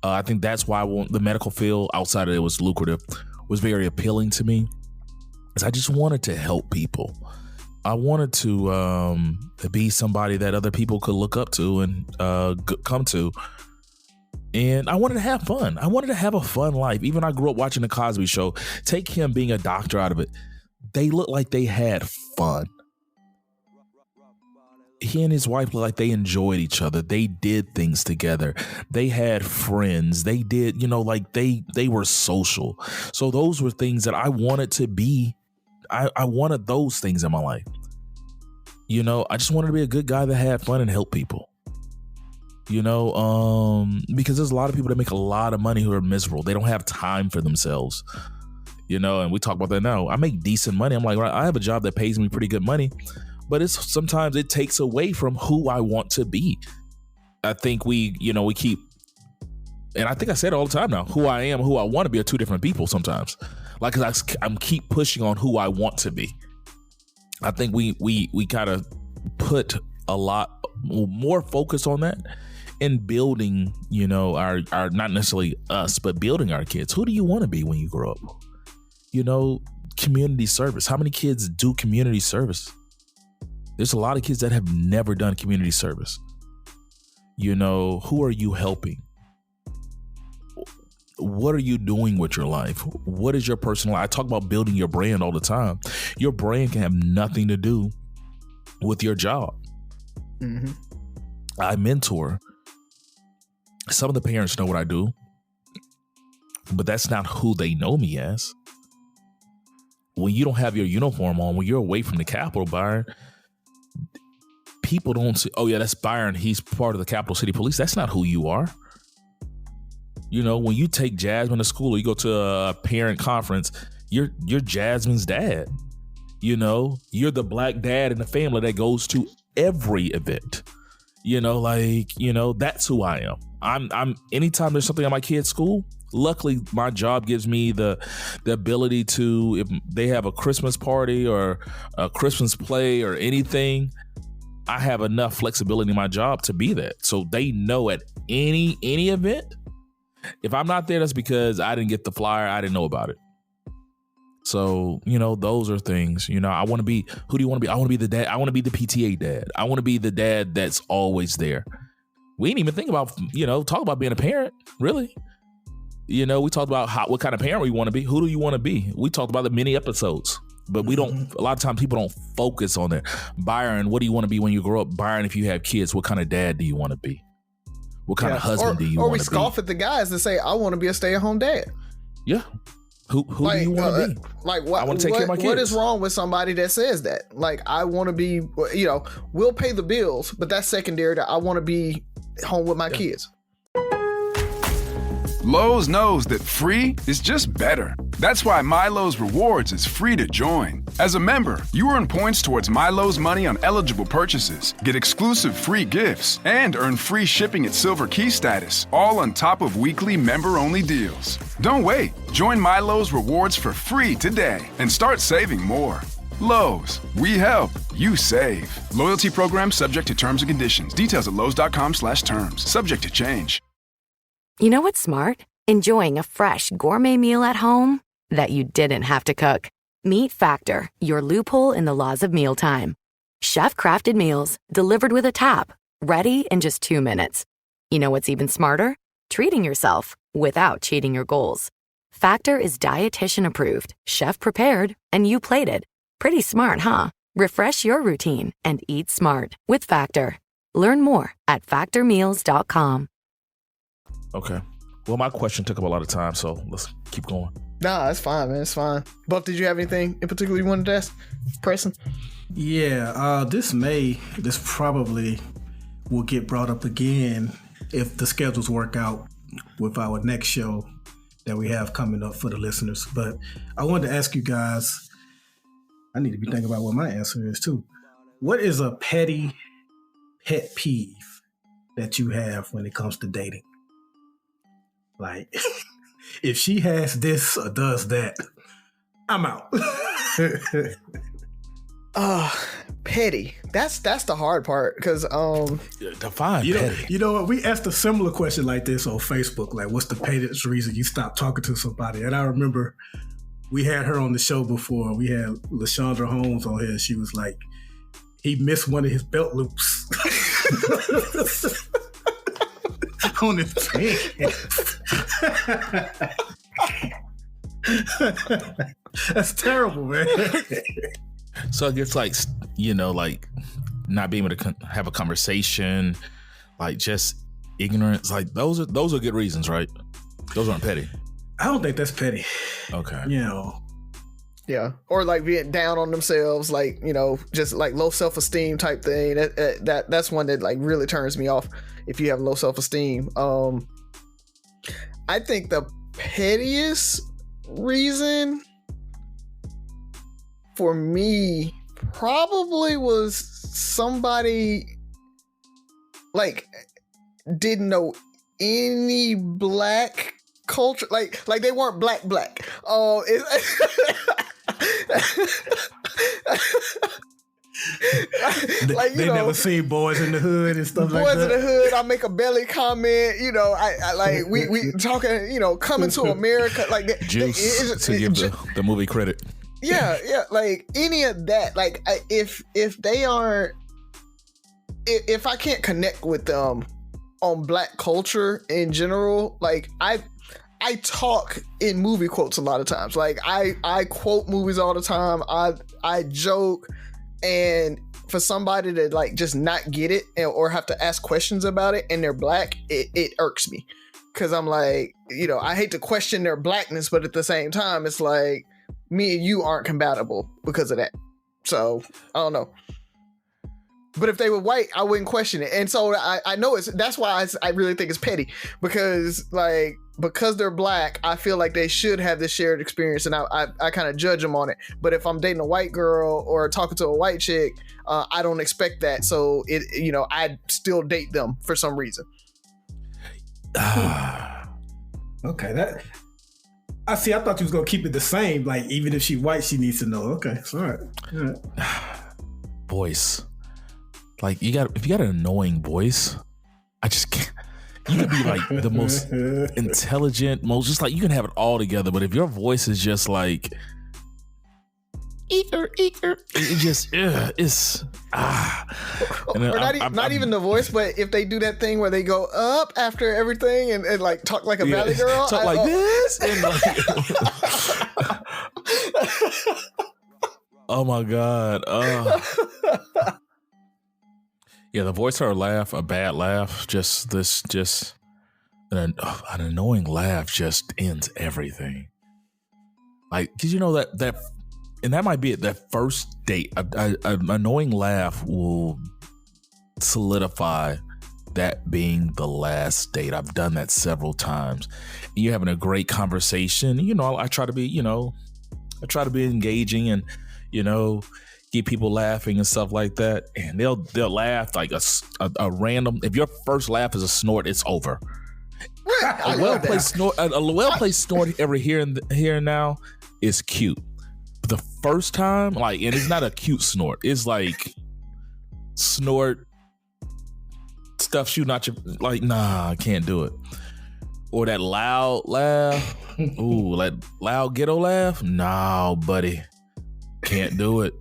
I think that's why the medical field, outside of it was lucrative, was very appealing to me. Because I just wanted to help people. I wanted to be somebody that other people could look up to and come to. And I wanted to have fun. I wanted to have a fun life. Even I grew up watching The Cosby Show. Take him being a doctor out of it. They looked like they had fun. He and his wife looked like they enjoyed each other. They did things together. They had friends. They did, you know, like they were social. So those were things that I wanted to be. I wanted those things in my life. You know, I just wanted to be a good guy that had fun and help people. You know, because there's a lot of people that make a lot of money who are miserable. They don't have time for themselves. You know, and we talk about that now. I make decent money. I'm like, right, I have a job that pays me pretty good money, but sometimes it takes away from who I want to be. I think we keep, and I think I say it all the time now, who I am, who I want to be are two different people sometimes. Like, cause I'm keep pushing on who I want to be. I think we kind of put a lot more focus on that in building, you know, our not necessarily us, but building our kids. Who do you want to be when you grow up? You know, community service. How many kids do community service? There's a lot of kids that have never done community service. You know, who are you helping? What are you doing with your life? What is your personal life? I talk about building your brand all the time. Your brand can have nothing to do with your job. Mm-hmm. I mentor. Some of the parents know what I do, but that's not who they know me as. When you don't have your uniform on, when you're away from the Capitol, Byron, people don't say, oh yeah, that's Byron. He's part of the Capital City Police. That's not who you are. You know, when you take Jasmine to school or you go to a parent conference, you're Jasmine's dad. You know, you're the black dad in the family that goes to every event. You know, like, you know, that's who I am. I'm anytime there's something at my kid's school, luckily my job gives me the ability to, if they have a Christmas party or a Christmas play or anything, I have enough flexibility in my job to be that. So they know at any event, if I'm not there, that's because I didn't get the flyer. I didn't know about it. So, those are things, I want to be, who do you want to be? I want to be the dad. I want to be the PTA dad. I want to be the dad that's always there. We didn't even think about, talk about being a parent, really. We talked about what kind of parent we want to be. Who do you want to be? We talked about the many episodes, but we don't, a lot of times people don't focus on that. Byron, what do you want to be when you grow up? Byron, if you have kids, what kind of dad do you want to be? What kind of husband do you want to be? Or we scoff at the guys that say, I want to be a stay-at-home dad. Yeah. Who do you want to be? Like, what? I want to take care of my kids. What is wrong with somebody that says that? Like, I want to be, we'll pay the bills, but that's secondary to I want to be home with my kids. Lowe's knows that free is just better. That's why MyLowe's Rewards is free to join. As a member, you earn points towards MyLowe's money on eligible purchases, get exclusive free gifts, and earn free shipping at Silver Key status, all on top of weekly member-only deals. Don't wait. Join MyLowe's Rewards for free today and start saving more. Lowe's, we help, you save. Loyalty program subject to terms and conditions. Details at lowes.com/terms. Subject to change. You know what's smart? Enjoying a fresh gourmet meal at home that you didn't have to cook. Meet Factor, your loophole in the laws of mealtime. Chef-crafted meals delivered with a tap, ready in just 2 minutes. You know what's even smarter? Treating yourself without cheating your goals. Factor is dietitian approved, chef prepared, and you plated. Pretty smart, huh? Refresh your routine and eat smart with Factor. Learn more at factormeals.com. Okay. Well, my question took up a lot of time, so let's keep going. Nah, it's fine, man. It's fine. Buck, did you have anything in particular you wanted to ask? Preston? Yeah, this probably will get brought up again if the schedules work out with our next show that we have coming up for the listeners. But I wanted to ask you guys, I need to be thinking about what my answer is too. What is a petty pet peeve that you have when it comes to dating? Like, if she has this or does that, I'm out. Petty. That's the hard part because define petty. You know what? We asked a similar question like this on Facebook. Like, what's the pettiest reason you stopped talking to somebody? And I remember we had her on the show before. We had LaShondra Holmes on here. She was like, he missed one of his belt loops. On his pants. That's terrible, man. So it gets like, like not being able to have a conversation, like just ignorance. Like those are good reasons, right? Those aren't petty. I don't think that's petty. Okay. Yeah. Or like being down on themselves, like, just like low self-esteem type thing. That's one that like really turns me off if you have low self-esteem. I think the pettiest reason for me probably was somebody like didn't know any black culture, like they weren't black. Like, they never seen Boys in the Hood and stuff like that. Boys in the Hood, I make a belly comment, I like we talking, Coming to America, like Juice to give the movie credit. Yeah, like any of that, like if they aren't, if I can't connect with them on black culture in general, like I talk in movie quotes a lot of times. Like I quote movies all the time. I joke. And for somebody to like just not get it or have to ask questions about it and they're black, it irks me. Cause I'm like, I hate to question their blackness, but at the same time, it's like me and you aren't compatible because of that. So I don't know. But if they were white, I wouldn't question it. And so I know that's why I really think it's petty, because they're black, I feel like they should have this shared experience, and I kind of judge them on it. But if I'm dating a white girl or talking to a white chick, I don't expect that. So I'd still date them for some reason. Okay, I thought you was gonna keep it the same. Like even if she white, she needs to know. Okay, it's all right. Voice. Like if you got an annoying voice, I just can't. You can be like the most intelligent, just like you can have it all together. But if your voice is just like, it just it's Or not even the voice, but if they do that thing where they go up after everything and like talk like a valley girl, talk like this, and like, oh my god, yeah, the voice or a laugh, a bad laugh, just an annoying laugh just ends everything. Like, cause you know that. And that might be it. That first date, an annoying laugh will solidify that being the last date. I've done that several times. You're having a great conversation. You know, I try to be engaging and, get people laughing and stuff like that. And they'll laugh like a random. If your first laugh is a snort, it's over. A well-placed snort every here and now is cute. The first time, like, and it's not a cute snort. It's like snort stuff shooting out your, like, nah, I can't do it. Or that loud laugh. Ooh, that loud ghetto laugh. Nah, buddy, can't do it.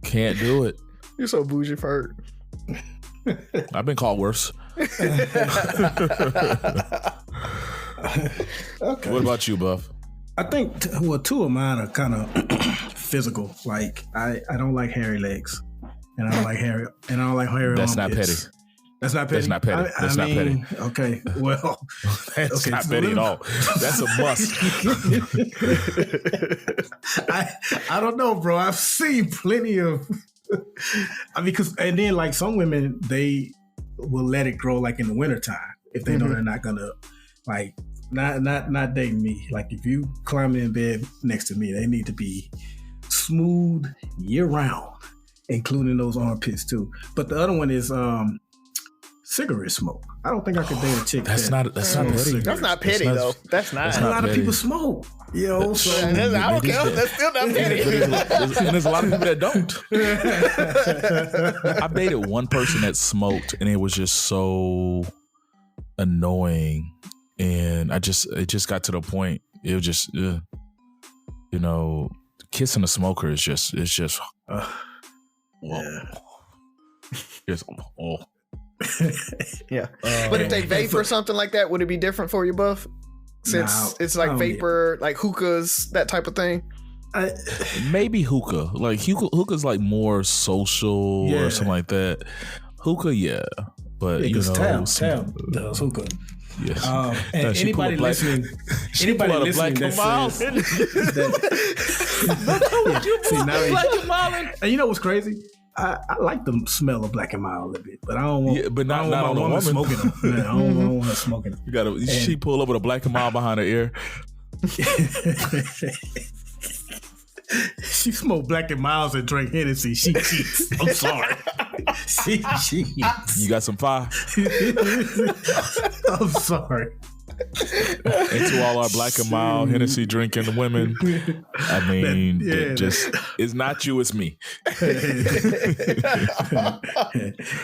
Can't do it. You're so bougie for it. I've been called worse. Okay. What about you, Buff? I think, two of mine are kind of physical. Like, I don't like hairy legs, and I don't like hairy That's not petty. That's not petty. That's not petty. That's not petty. Okay, well, that's not petty at all. That's a must. I don't know, bro. I've seen plenty of. And then like some women, they will let it grow like in the wintertime if they know they're not gonna like. Not dating me. Like, if you climb in bed next to me, they need to be smooth year round, including those armpits too. But the other one is cigarette smoke. I don't think I could date a chick. That's not petty. That's not petty though. That's not. A lot of people smoke. So I don't care. That's still not petty. And there's a lot of people that don't. I've dated one person that smoked, and it was just so annoying. And it just got to the point. It was just, kissing a smoker is just, yeah. Yeah. But if they vape or something like that, would it be different for you, Buff? Since it's like vapor, like hookahs, that type of thing. Maybe hookah. Like hookah's like more social or something like that. Hookah, yeah. But Tam does hookah. Yes. And anybody listening, that says, and you know what's crazy? I like the smell of Black and Mild a little bit, but I don't want. But not on a woman smoking them. I don't want her smoking them. She pull up with a Black and Mild behind her ear. She smoked Black and Miles and drank Hennessy. She cheats. I'm sorry. She cheats. You got some fire? I'm sorry. And to all our Black and Mild Hennessy drinking women, I mean, it's not you, it's me.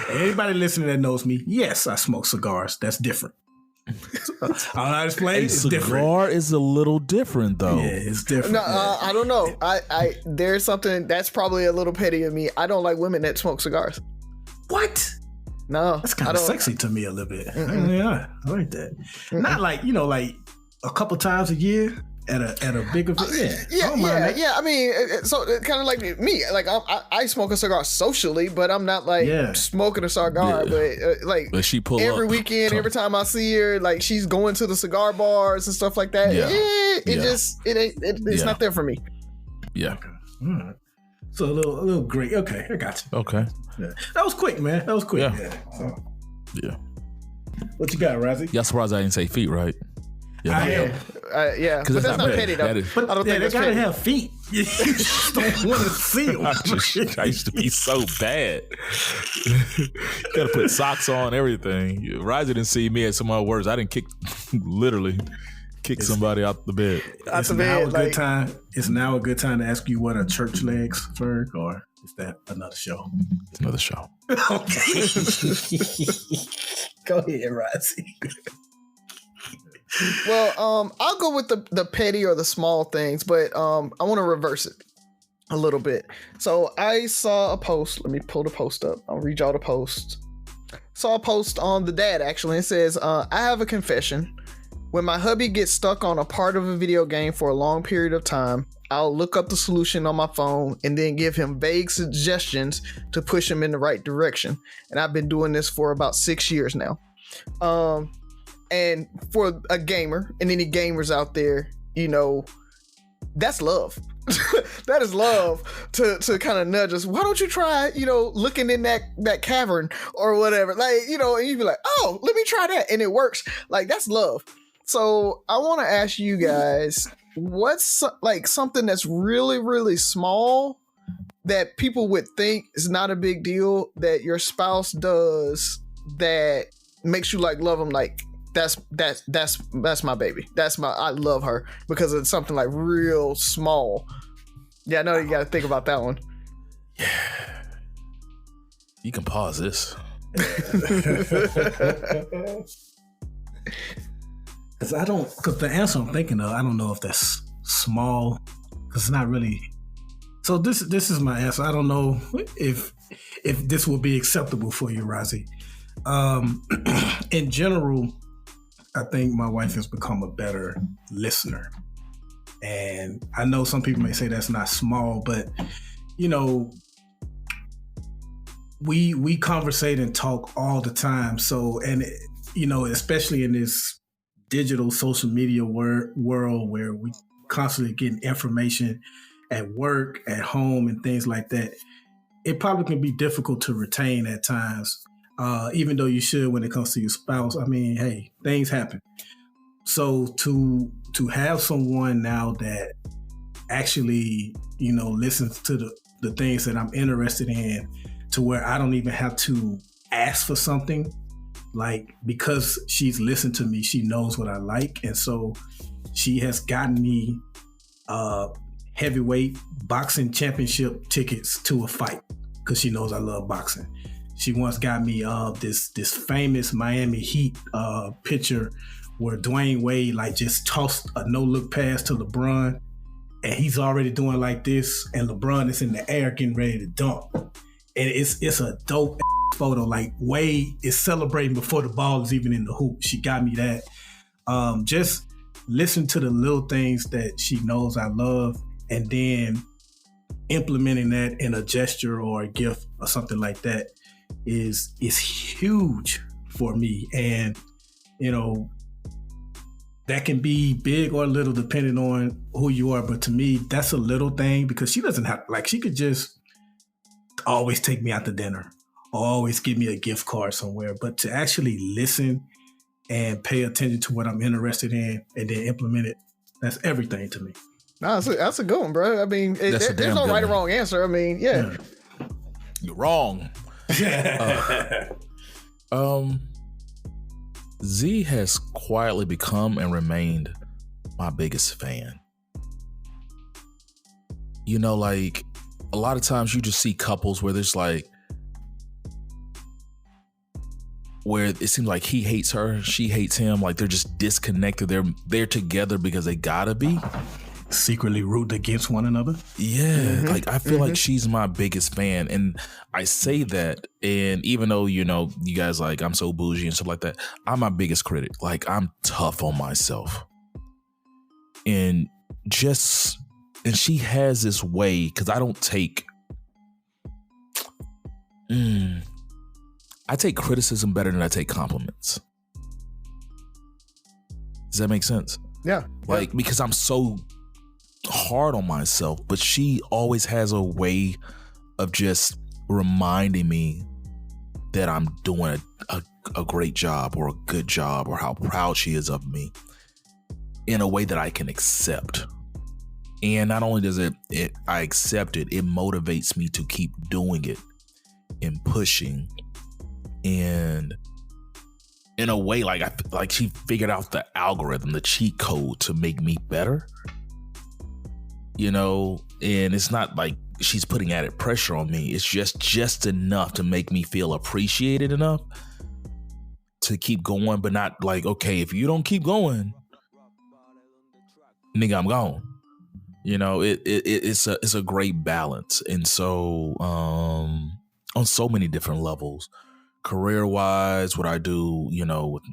Anybody listening that knows me, yes, I smoke cigars. That's different. I'll not explain. It's different. Cigar is a little different, though. Yeah, it's different. No, I don't know. I there's something that's probably a little petty of me. I don't like women that smoke cigars. What? No, that's kind of sexy to me a little bit. Yeah, I like that. Not like like a couple times a year at a big event. Yeah. I mean, so kind of like me. Like I smoke a cigar socially, but I'm not like smoking a cigar. But she pull every up. weekend, every time I see her, like she's going to the cigar bars and stuff like that. It's not there for me. Yeah. Okay. All right. So a little great. Okay, I got you. Okay. Yeah. That was quick, man. That was quick. Yeah. What you got, Razzie? Y'all surprised I didn't say feet, right? Yeah, I am. But that's not petty though. But I don't think they gotta have feet. You just don't want to see them. I used to be so bad. Gotta put socks on, everything. Razzie didn't see me at some other words. I didn't kick, literally Kick somebody out the bed. It's now a good time. It's now a good time to ask you what are church legs, Ferg, or is that another show? It's another show. Okay. Go ahead, Rosie. Well, I'll go with the petty or the small things, but I want to reverse it a little bit. So I saw a post. Let me pull the post up. I'll read y'all the post. Saw a post on the dad, actually. It says, I have a confession. When my hubby gets stuck on a part of a video game for a long period of time, I'll look up the solution on my phone and then give him vague suggestions to push him in the right direction. And I've been doing this for about 6 years now. And for a gamer and any gamers out there, you know, that's love. That is love to kind of nudge us. Why don't you try, you know, looking in that cavern or whatever? Like, you know, and you'd be like, oh, let me try that. And it works. Like, that's love. So I want to ask you guys, what's like something that's really, really small that people would think is not a big deal that your spouse does that makes you like love them? Like, that's my baby. I love her because it's something like real small. Yeah, I know you got to think about that one. Yeah. You can pause this. Because the answer I'm thinking of, I don't know if that's small, because it's not really. So this is my answer. I don't know if this will be acceptable for you, Rozzy. In general, I think my wife has become a better listener. And I know some people may say that's not small, but, you know, we conversate and talk all the time. So, and, you know, especially in this digital social media world where we constantly getting information at work, at home, and things like that, it probably can be difficult to retain at times, even though you should when it comes to your spouse. I mean, hey, things happen. So to have someone now that actually, you know, listens to the things that I'm interested in, to where I don't even have to ask for something, like, because she's listened to me, she knows what I like. And so she has gotten me heavyweight boxing championship tickets to a fight because she knows I love boxing. She once got me this famous Miami Heat picture where Dwayne Wade like just tossed a no-look pass to LeBron, and he's already doing like this, and LeBron is in the air getting ready to dunk. And it's a dope photo. Like, Wade is celebrating before the ball is even in the hoop. She got me that. Just listen to the little things that she knows I love, and then implementing that in a gesture or a gift or something like that is huge for me. And, you know, that can be big or little depending on who you are. But to me, that's a little thing, because she doesn't have, like, she could just always take me out to dinner or always give me a gift card somewhere. But to actually listen and pay attention to what I'm interested in and then implement it, that's everything to me. No, that's a good one, bro. I mean, there's no right or wrong answer. I mean, yeah. You're wrong. Z has quietly become and remained my biggest fan. You know, like, a lot of times you just see couples where there's like, where it seems like he hates her, she hates him, like they're just disconnected. They're together because they gotta be. Secretly root against one another. Yeah, like I feel like she's my biggest fan, and I say that, and even though, you know, you guys like I'm so bougie and stuff like that, I'm my biggest critic. Like, I'm tough on myself, and she has this way, because I don't take I take criticism better than I take compliments. Does that make sense? Yeah. Like, because I'm so hard on myself, but she always has a way of just reminding me that I'm doing a great job or a good job, or how proud she is of me in a way that I can accept. And not only does I accept it, it motivates me to keep doing it and pushing. And in a way, like she figured out the algorithm, the cheat code to make me better. And it's not like she's putting added pressure on me. It's just enough to make me feel appreciated enough to keep going, but not like, okay, if you don't keep going, nigga, I'm gone. It's a great balance. And so on so many different levels, career-wise, what I do, with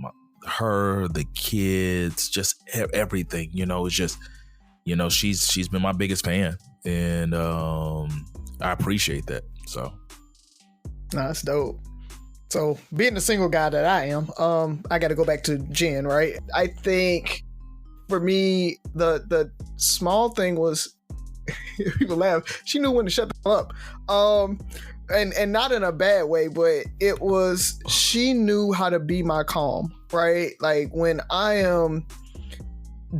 her, the kids, just everything, it's just, she's been my biggest fan, and I appreciate that. So, that's dope. So, being the single guy that I am, I got to go back to Jen, right? I think for me, the small thing was, people laugh, she knew when to shut the hell up. And not in a bad way, but it was, she knew how to be my calm, right? Like when I am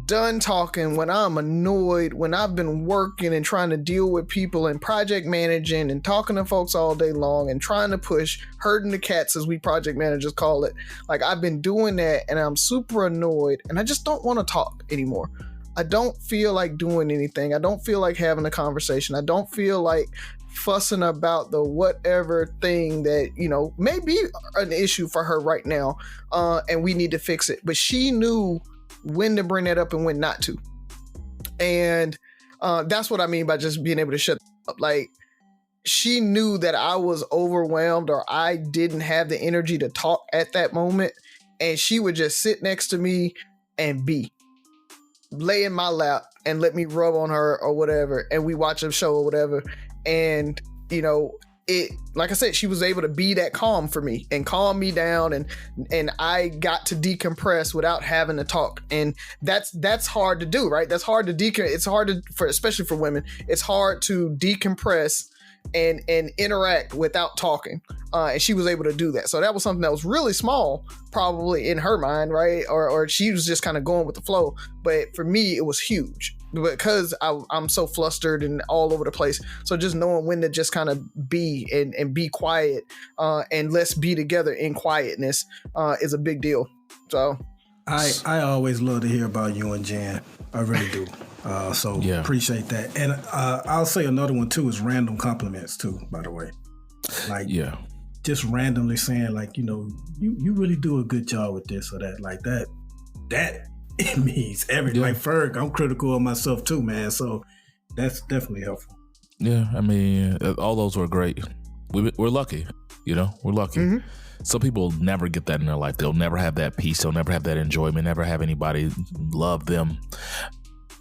done talking, when I'm annoyed, when I've been working and trying to deal with people and project managing and talking to folks all day long and trying to push, herding the cats, as we project managers call it. Like I've been doing that and I'm super annoyed and I just don't want to talk anymore. I don't feel like doing anything. I don't feel like having a conversation. I don't feel like fussing about the whatever thing that, may be an issue for her right now. And we need to fix it. But she knew when to bring that up and when not to. And that's what I mean by just being able to shut up. Like she knew that I was overwhelmed or I didn't have the energy to talk at that moment. And she would just sit next to me and lay in my lap and let me rub on her or whatever. And we watch a show or whatever. And, it, like I said, she was able to be that calm for me and calm me down. And I got to decompress without having to talk. And that's hard to do, right? That's hard to it's hard to, especially for women, it's hard to decompress and interact without talking. And she was able to do that. So that was something that was really small, probably in her mind, right? Or she was just kind of going with the flow. But for me, it was huge because I'm so flustered and all over the place. So just knowing when to just kind of be and be quiet and let's be together in quietness is a big deal. So I always love to hear about you and Jan. I really do. So appreciate that. And I'll say another one too is random compliments too, by the way. Like just randomly saying like, you really do a good job with this or that, like that it means everything. Like Ferg, I'm critical of myself too, man. So that's definitely helpful. Yeah, I mean, all those were great. We're lucky, we're lucky. Mm-hmm. Some people never get that in their life. They'll never have that peace. They'll never have that enjoyment, never have anybody love them.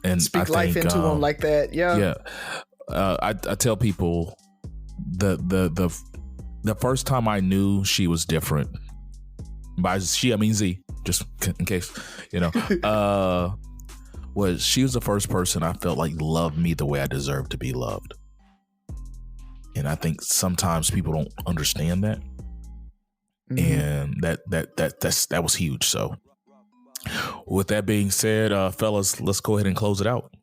And speak life into them like that. Yeah. I tell people the first time I knew she was different, by she, I mean Z, just in case, she was the first person I felt like loved me the way I deserved to be loved. And I think sometimes people don't understand that. Mm-hmm. And that was huge. So with that being said, fellas, let's go ahead and close it out.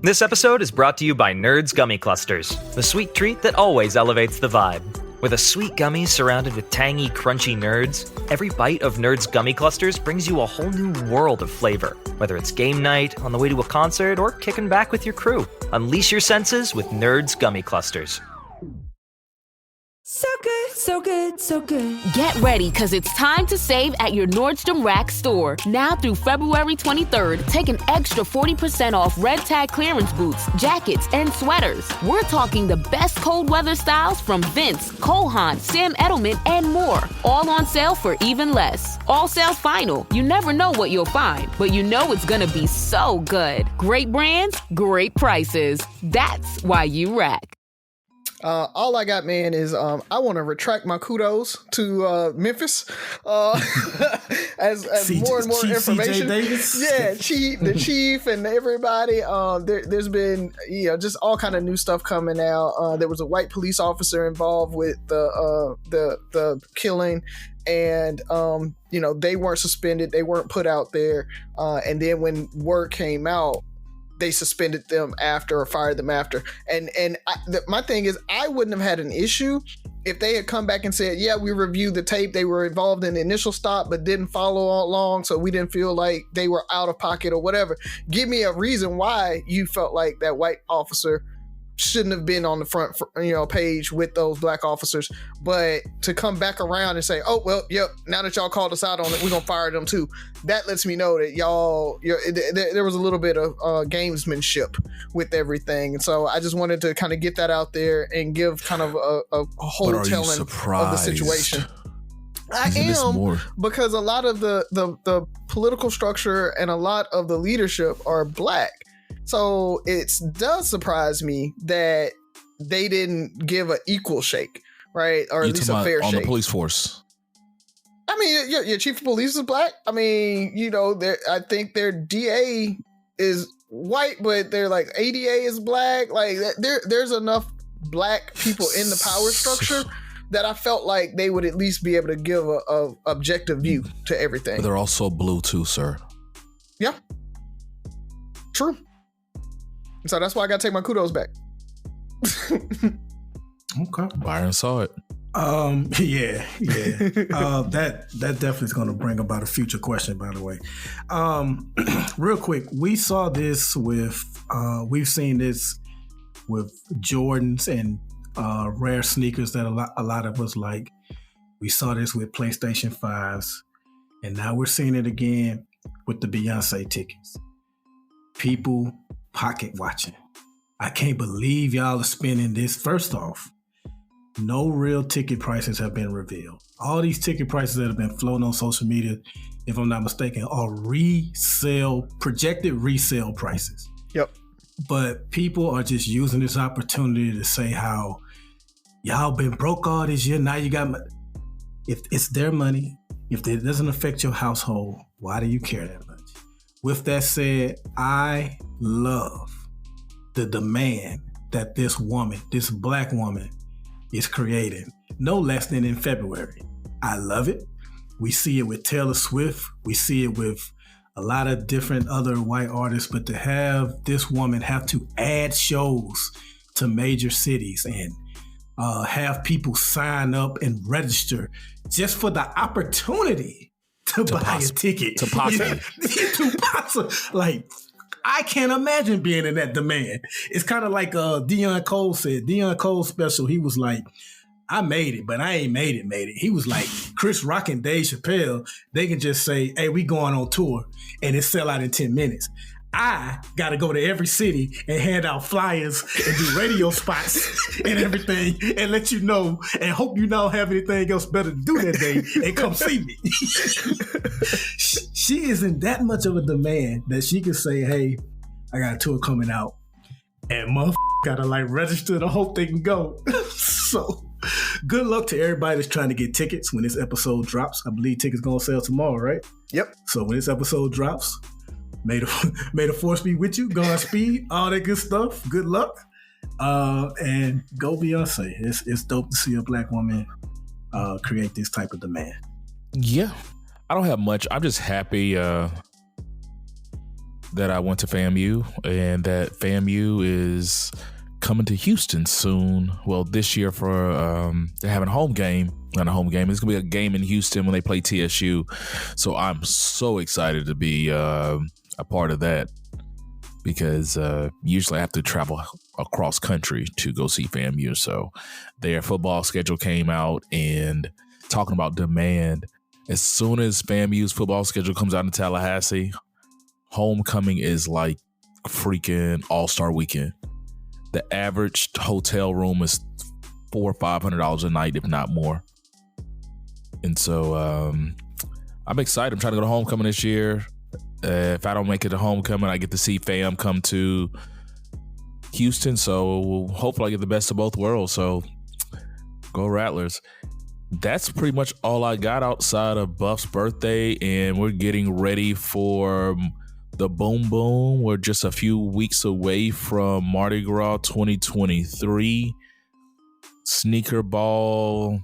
This episode is brought to you by Nerds Gummy Clusters, the sweet treat that always elevates the vibe. With a sweet gummy surrounded with tangy, crunchy nerds, every bite of Nerds Gummy Clusters brings you a whole new world of flavor. Whether it's game night, on the way to a concert, or kicking back with your crew, unleash your senses with Nerds Gummy Clusters. So good, so good, so good. Get ready, because it's time to save at your Nordstrom Rack store. Now through February 23rd, take an extra 40% off red tag clearance boots, jackets, and sweaters. We're talking the best cold weather styles from Vince, Cole Haan, Sam Edelman, and more. All on sale for even less. All sales final. You never know what you'll find, but you know it's gonna be so good. Great brands, great prices. That's why you rack. All I got, man, is I want to retract my kudos to Memphis as more and more information. Yeah, the chief and everybody. There's been just all kind of new stuff coming out. There was a white police officer involved with the killing, and they weren't suspended. They weren't put out there. And then when word came out, they suspended them after or fired them after. And my thing is, I wouldn't have had an issue if they had come back and said, yeah, we reviewed the tape, they were involved in the initial stop but didn't follow along, so we didn't feel like they were out of pocket or whatever. Give me a reason why you felt like that white officer shouldn't have been on the front page with those black officers. But to come back around and say, oh, well, yep, now that y'all called us out on it, we're gonna fire them too. That lets me know that there was a little bit of gamesmanship with everything. And so I just wanted to kind of get that out there and give kind of a whole telling of the situation. I am, because a lot of the political structure and a lot of the leadership are black. So it does surprise me that they didn't give an equal shake, right? Or at least a fair shake. On the police force. I mean, your chief of police is black. I mean, I think their DA is white, but their like ADA is black. Like there's enough black people in the power structure that I felt like they would at least be able to give a objective view to everything. But they're also blue too, sir. Yeah. True. So that's why I got to take my kudos back. Okay. Byron saw it. Yeah. That definitely is going to bring about a future question, by the way. Real quick, we saw this we've seen this with Jordans and rare sneakers that a lot of us like. We saw this with PlayStation 5s, and now we're seeing it again with the Beyonce tickets. People pocket watching. I can't believe y'all are spending this. First off, no real ticket prices have been revealed. All these ticket prices that have been floating on social media, if I'm not mistaken, are projected resale prices. Yep. But people are just using this opportunity to say how y'all been broke all this year. Now you got if it's their money, if it doesn't affect your household, why do you care that much? With that said, I love the demand that this black woman is creating, no less than in February. I love it. We see it with Taylor Swift. We see it with a lot of different other white artists, but to have this woman have to add shows to major cities and have people sign up and register just for the opportunity to buy a ticket. To possibly. Like, I can't imagine being in that demand. It's kind of like Deion Cole said. Deion Cole's special, he was like, I made it, but I ain't made it. He was like, Chris Rock and Dave Chappelle, they can just say, hey, we going on tour, and it sell out in 10 minutes. I got to go to every city and hand out flyers and do radio spots and everything and let you know and hope you don't have anything else better to do that day and come see me. She is in that much of a demand that she can say, hey, I got a tour coming out, and motherfucker got to like register to hope they can go. So good luck to everybody that's trying to get tickets when this episode drops. I believe tickets going to sell tomorrow, right? Yep. So when this episode drops, May the force be with you. Godspeed, all that good stuff. Good luck, and go Beyonce. It's dope to see a black woman create this type of demand. Yeah, I don't have much. I'm just happy that I went to FAMU and that FAMU is coming to Houston soon. Well, this year for they're having a home game. Not a home game. It's gonna be a game in Houston when they play TSU. So I'm so excited to be a part of that, because usually I have to travel across country to go see FAMU. So their football schedule came out, and talking about demand, as soon as FAMU's football schedule comes out in Tallahassee, homecoming is like freaking all-star weekend. The average hotel room is $400 or $500 a night, if not more. And so I'm excited. I'm trying to go to homecoming this year. If I don't make it to homecoming, I get to see fam come to Houston. So hopefully I get the best of both worlds. So go Rattlers. That's pretty much all I got outside of Buff's birthday. And we're getting ready for the Boom Boom. We're just a few weeks away from Mardi Gras 2023. Sneaker Ball,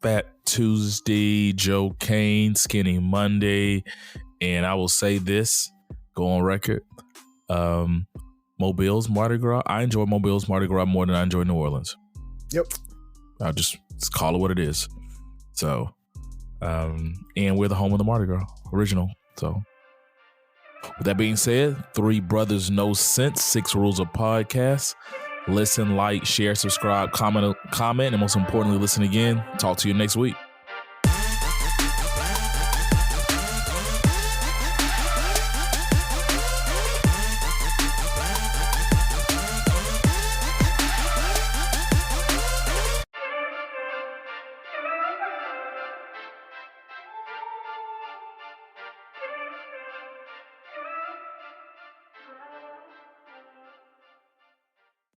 Fat Tuesday, Joe Kane, Skinny Monday. And I will say this, go on record, Mobile's Mardi Gras. I enjoy Mobile's Mardi Gras more than I enjoy New Orleans. Yep. I'll just call it what it is. So, and we're the home of the Mardi Gras original. So, with that being said, 3 Brothers No Sense, 6 Rules of Podcast. Listen, like, share, subscribe, comment, and most importantly, listen again. Talk to you next week.